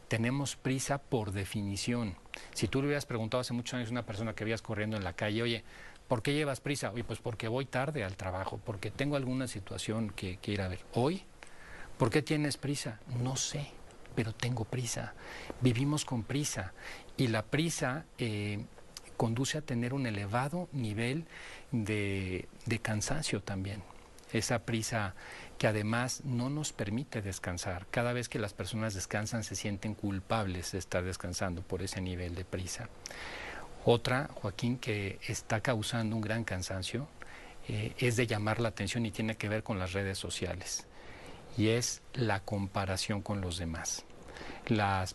tenemos prisa por definición. Si tú le hubieras preguntado hace muchos años a una persona que veías corriendo en la calle, oye, ¿por qué llevas prisa? Oye, pues porque voy tarde al trabajo, porque tengo alguna situación que ir a ver. Hoy, ¿por qué tienes prisa? No sé, pero tengo prisa. Vivimos con prisa y la prisa conduce a tener un elevado nivel de cansancio también. Esa prisa que además no nos permite descansar. Cada vez que las personas descansan se sienten culpables de estar descansando por ese nivel de prisa. Otra, Joaquín, que está causando un gran cansancio es de llamar la atención y tiene que ver con las redes sociales, y es la comparación con los demás.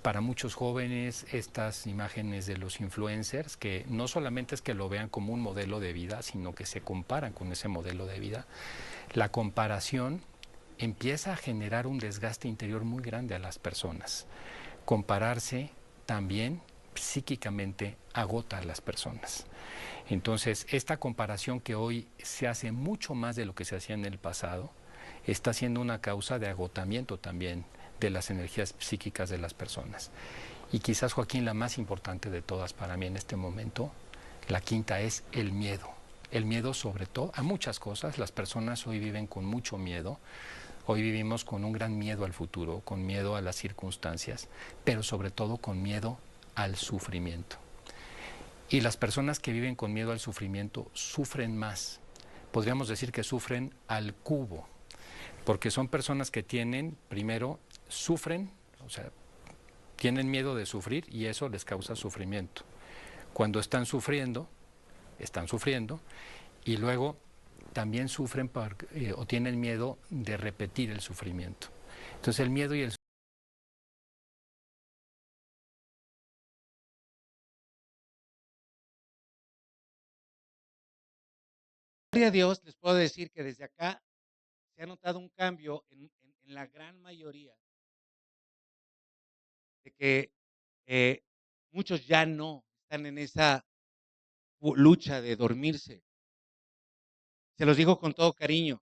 Para muchos jóvenes, estas imágenes de los influencers, que no solamente es que lo vean como un modelo de vida, sino que se comparan con ese modelo de vida, la comparación empieza a generar un desgaste interior muy grande a las personas. Compararse también psíquicamente agota a las personas. Entonces, esta comparación que hoy se hace mucho más de lo que se hacía en el pasado, está siendo una causa de agotamiento también de las energías psíquicas de las personas. Y quizás, Joaquín, la más importante de todas para mí en este momento, la quinta, es el miedo. El miedo sobre todo a muchas cosas. Las personas hoy viven con mucho miedo. Hoy vivimos con un gran miedo al futuro, con miedo a las circunstancias, pero sobre todo con miedo al sufrimiento. Y las personas que viven con miedo al sufrimiento sufren más. Podríamos decir que sufren al cubo, porque son personas que tienen, primero, sufren, o sea, tienen miedo de sufrir y eso les causa sufrimiento. Cuando están sufriendo y luego también sufren o tienen miedo de repetir el sufrimiento. Entonces el miedo y el Gloria a Dios, les puedo decir que desde acá se ha notado un cambio en la gran mayoría de que muchos ya no están en esa lucha de dormirse. Se los digo con todo cariño.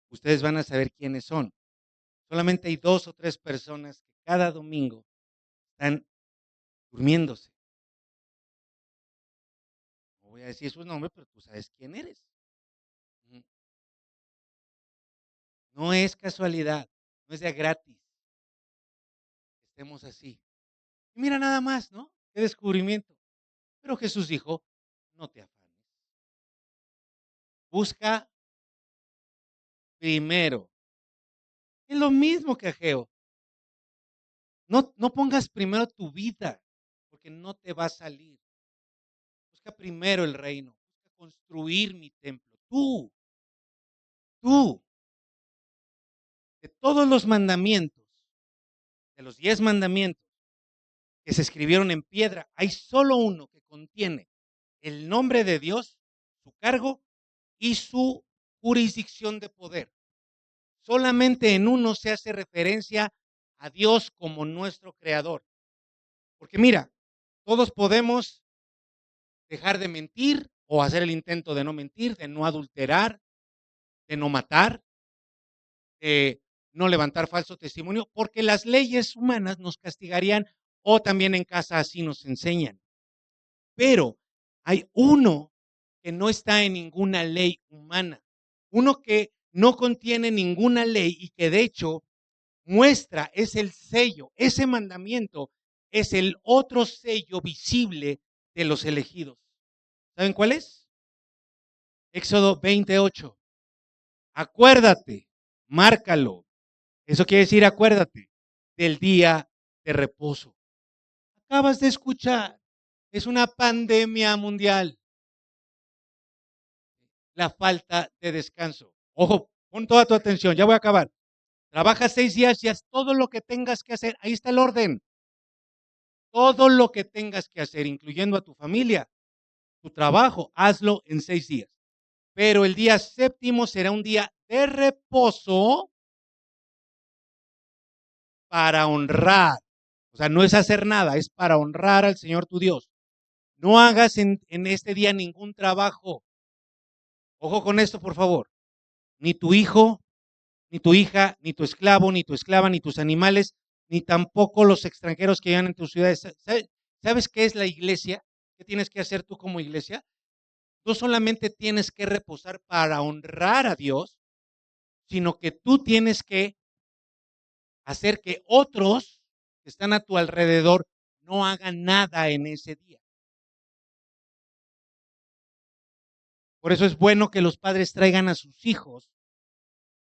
Ustedes van a saber quiénes son. Solamente hay 2 o 3 personas que cada domingo están durmiéndose. No voy a decir su nombre, pero tú sabes quién eres. No es casualidad, no es de gratis que estemos así. Y mira nada más, ¿no? Qué descubrimiento. Pero Jesús dijo, no te afanes. Busca primero. Es lo mismo que Ageo. No pongas primero tu vida, porque no te va a salir. Busca primero el reino. Busca construir mi templo. Tú, de todos los mandamientos, de los 10 mandamientos que se escribieron en piedra, hay solo uno que contiene el nombre de Dios, su cargo y su jurisdicción de poder. Solamente en uno se hace referencia a Dios como nuestro creador. Porque mira, todos podemos dejar de mentir o hacer el intento de no mentir, de no adulterar, de no matar, de no levantar falso testimonio, porque las leyes humanas nos castigarían, o también en casa así nos enseñan. Pero hay uno que no está en ninguna ley humana, uno que no contiene ninguna ley y que de hecho muestra, es el sello, ese mandamiento es el otro sello visible de los elegidos. ¿Saben cuál es? Éxodo 28. Acuérdate, márcalo. Eso quiere decir, acuérdate del día de reposo. Acabas de escuchar, es una pandemia mundial. La falta de descanso. Ojo, pon toda tu atención, ya voy a acabar. Trabajas 6 días y haz todo lo que tengas que hacer. Ahí está el orden. Todo lo que tengas que hacer, incluyendo a tu familia, tu trabajo, hazlo en 6 días. Pero el día séptimo será un día de reposo para honrar. O sea, no es hacer nada, es para honrar al Señor tu Dios. No hagas en este día ningún trabajo. Ojo con esto, por favor. Ni tu hijo, ni tu hija, ni tu esclavo, ni tu esclava, ni tus animales, ni tampoco los extranjeros que vivan en tus ciudades. ¿Sabes qué es la iglesia? ¿Qué tienes que hacer tú como iglesia? Tú solamente tienes que reposar para honrar a Dios, sino que tú tienes que hacer que otros que están a tu alrededor no hagan nada en ese día. Por eso es bueno que los padres traigan a sus hijos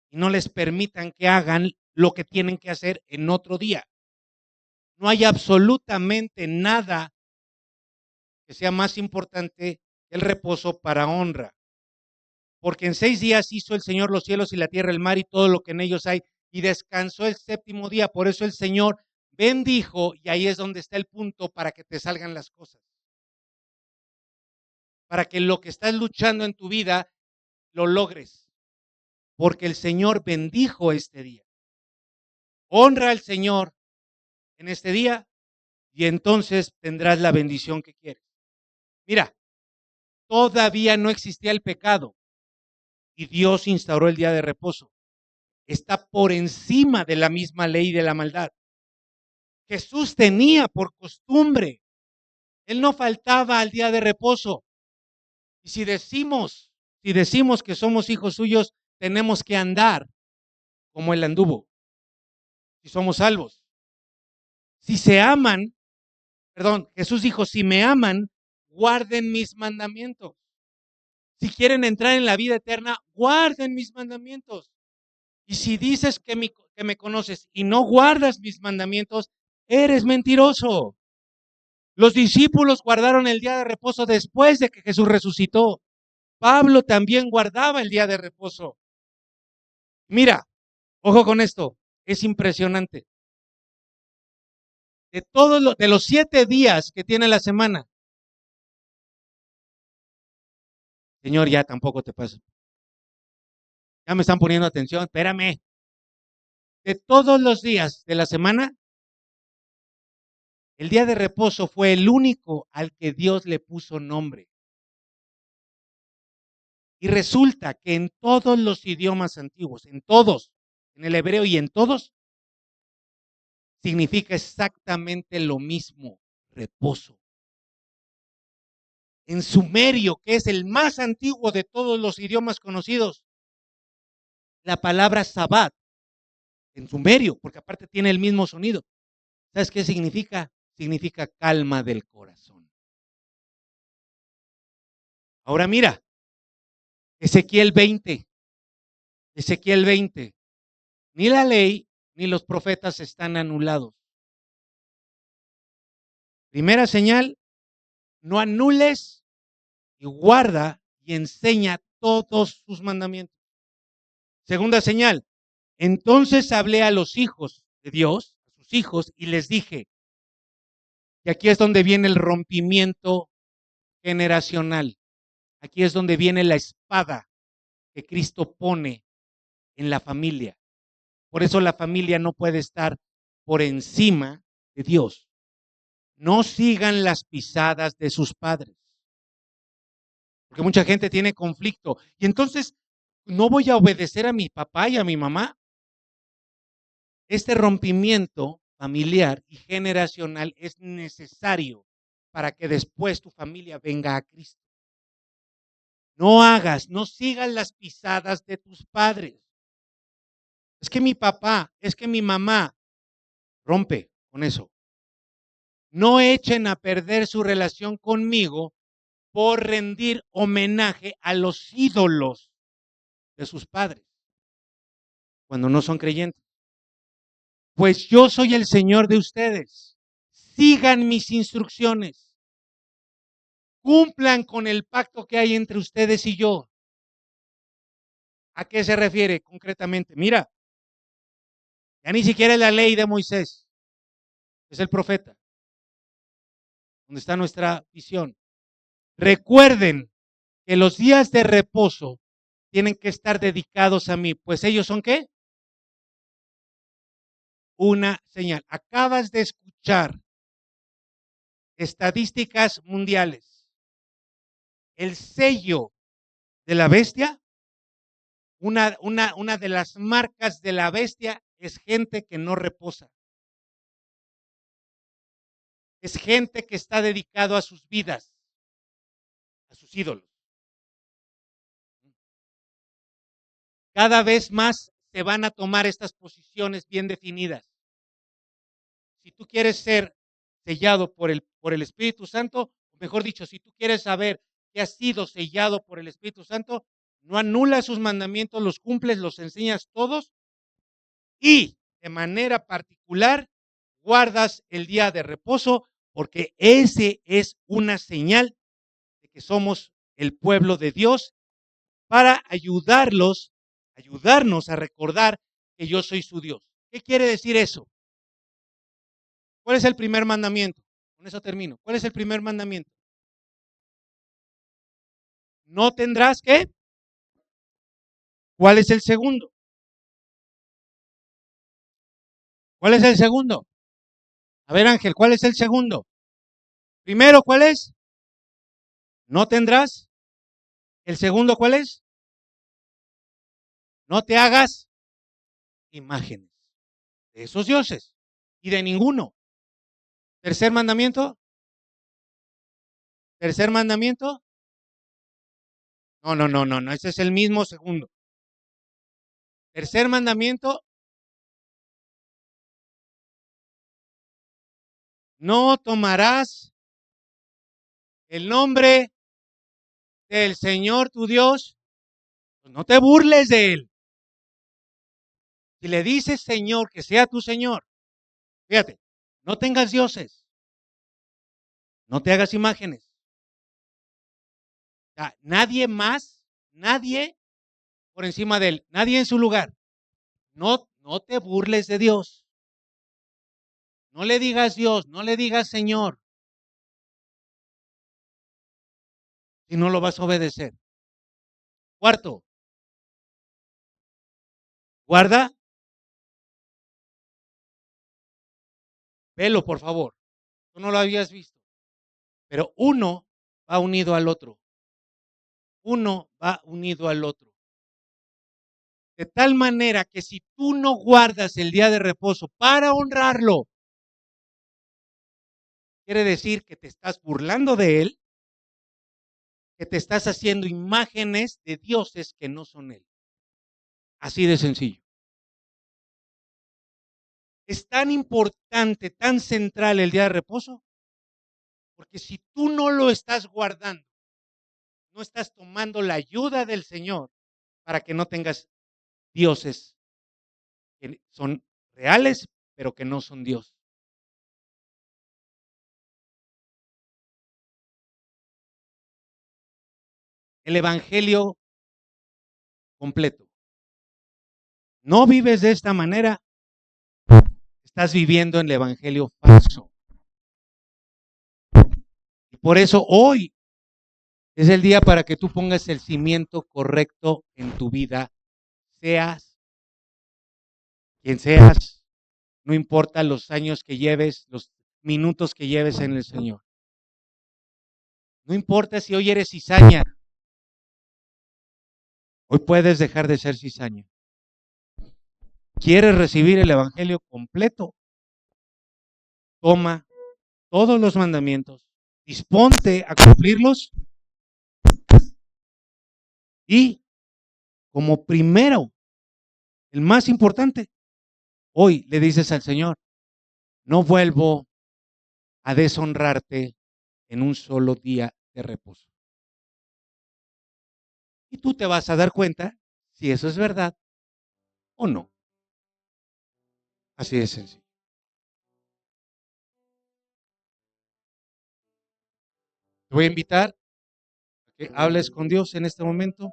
y no les permitan que hagan lo que tienen que hacer en otro día. No hay absolutamente nada que sea más importante que el reposo para honra. Porque en 6 días hizo el Señor los cielos y la tierra, el mar y todo lo que en ellos hay, y descansó el séptimo día. Por eso el Señor bendijo, y ahí es donde está el punto para que te salgan las cosas. Para que lo que estás luchando en tu vida lo logres. Porque el Señor bendijo este día. Honra al Señor en este día y entonces tendrás la bendición que quieres. Mira, todavía no existía el pecado y Dios instauró el día de reposo. Está por encima de la misma ley de la maldad. Jesús tenía por costumbre, él no faltaba al día de reposo. Y si decimos que somos hijos suyos, tenemos que andar como él anduvo. Si somos salvos. Si se aman, Jesús dijo, si me aman, guarden mis mandamientos. Si quieren entrar en la vida eterna, guarden mis mandamientos. Y si dices que me conoces y no guardas mis mandamientos, eres mentiroso. Los discípulos guardaron el día de reposo después de que Jesús resucitó. Pablo también guardaba el día de reposo. Mira, ojo con esto, es impresionante. De los 7 días que tiene la semana, Señor, ya tampoco te paso. Ya me están poniendo atención, espérame. De todos los días de la semana, el día de reposo fue el único al que Dios le puso nombre. Y resulta que en todos los idiomas antiguos, en todos, en el hebreo y en todos, significa exactamente lo mismo, reposo. En sumerio, que es el más antiguo de todos los idiomas conocidos, la palabra Sabbat, en sumerio, porque aparte tiene el mismo sonido. ¿Sabes qué significa? Significa calma del corazón. Ahora mira, Ezequiel 20. Ni la ley ni los profetas están anulados. Primera señal, no anules y guarda y enseña todos sus mandamientos. Segunda señal, entonces hablé a los hijos de Dios, a sus hijos, y les dije, y aquí es donde viene el rompimiento generacional. Aquí es donde viene la espada que Cristo pone en la familia. Por eso la familia no puede estar por encima de Dios. No sigan las pisadas de sus padres. Porque mucha gente tiene conflicto. Y entonces, ¿no voy a obedecer a mi papá y a mi mamá? Este rompimiento familiar y generacional es necesario para que después tu familia venga a Cristo. No sigas las pisadas de tus padres. Es que mi papá, es que mi mamá, rompe con eso. No echen a perder su relación conmigo por rendir homenaje a los ídolos de sus padres cuando no son creyentes. Pues yo soy el Señor de ustedes. Sigan mis instrucciones. Cumplan con el pacto que hay entre ustedes y yo. ¿A qué se refiere concretamente? Mira, ya ni siquiera es la ley de Moisés, es el profeta, donde está nuestra visión. Recuerden que los días de reposo tienen que estar dedicados a mí, pues ellos son ¿qué? Una señal. Acabas de escuchar estadísticas mundiales. El sello de la bestia, una de las marcas de la bestia es gente que no reposa. Es gente que está dedicado a sus vidas, a sus ídolos. Cada vez más se van a tomar estas posiciones bien definidas. Si tú quieres ser sellado por el Espíritu Santo, mejor dicho, si tú quieres saber que has sido sellado por el Espíritu Santo, no anulas sus mandamientos, los cumples, los enseñas todos y de manera particular guardas el día de reposo, porque ese es una señal de que somos el pueblo de Dios, para ayudarnos a recordar que yo soy su Dios. ¿Qué quiere decir eso? ¿Cuál es el primer mandamiento? Con eso termino. ¿Cuál es el primer mandamiento? No tendrás ¿qué? ¿Cuál es el segundo? ¿Cuál es el segundo? A ver, Ángel, ¿cuál es el segundo? Primero, ¿cuál es? No tendrás. El segundo, ¿cuál es? No te hagas imágenes de esos dioses y de ninguno. Tercer mandamiento. Tercer mandamiento. No, ese es el mismo segundo. Tercer mandamiento. No tomarás el nombre del Señor tu Dios, pues no te burles de él. Si le dices Señor, que sea tu Señor, fíjate, no tengas dioses, no te hagas imágenes. O sea, nadie más, nadie por encima de él, nadie en su lugar. No te burles de Dios. No le digas Dios, no le digas Señor, si no lo vas a obedecer. Cuarto, guarda. Velo, por favor. Tú no lo habías visto. Pero uno va unido al otro. Uno va unido al otro. De tal manera que si tú no guardas el día de reposo para honrarlo, quiere decir que te estás burlando de él, que te estás haciendo imágenes de dioses que no son él. Así de sencillo. Es tan importante, tan central el día de reposo, porque si tú no lo estás guardando, no estás tomando la ayuda del Señor para que no tengas dioses que son reales, pero que no son Dios. El evangelio completo. No vives de esta manera, estás viviendo en el evangelio falso. Y por eso hoy Es el día para que tú pongas el cimiento correcto en tu vida, seas quien seas, no importa los años que lleves, los minutos que lleves en el Señor. No importa si hoy eres cizaña, hoy puedes dejar de ser cizaña. ¿Quieres recibir el Evangelio completo? Toma todos los mandamientos, disponte a cumplirlos y, como primero, el más importante, hoy le dices al Señor, no vuelvo a deshonrarte en un solo día de reposo. Y tú te vas a dar cuenta si eso es verdad o no. Así de sencillo. Te voy a invitar a que hables con Dios en este momento.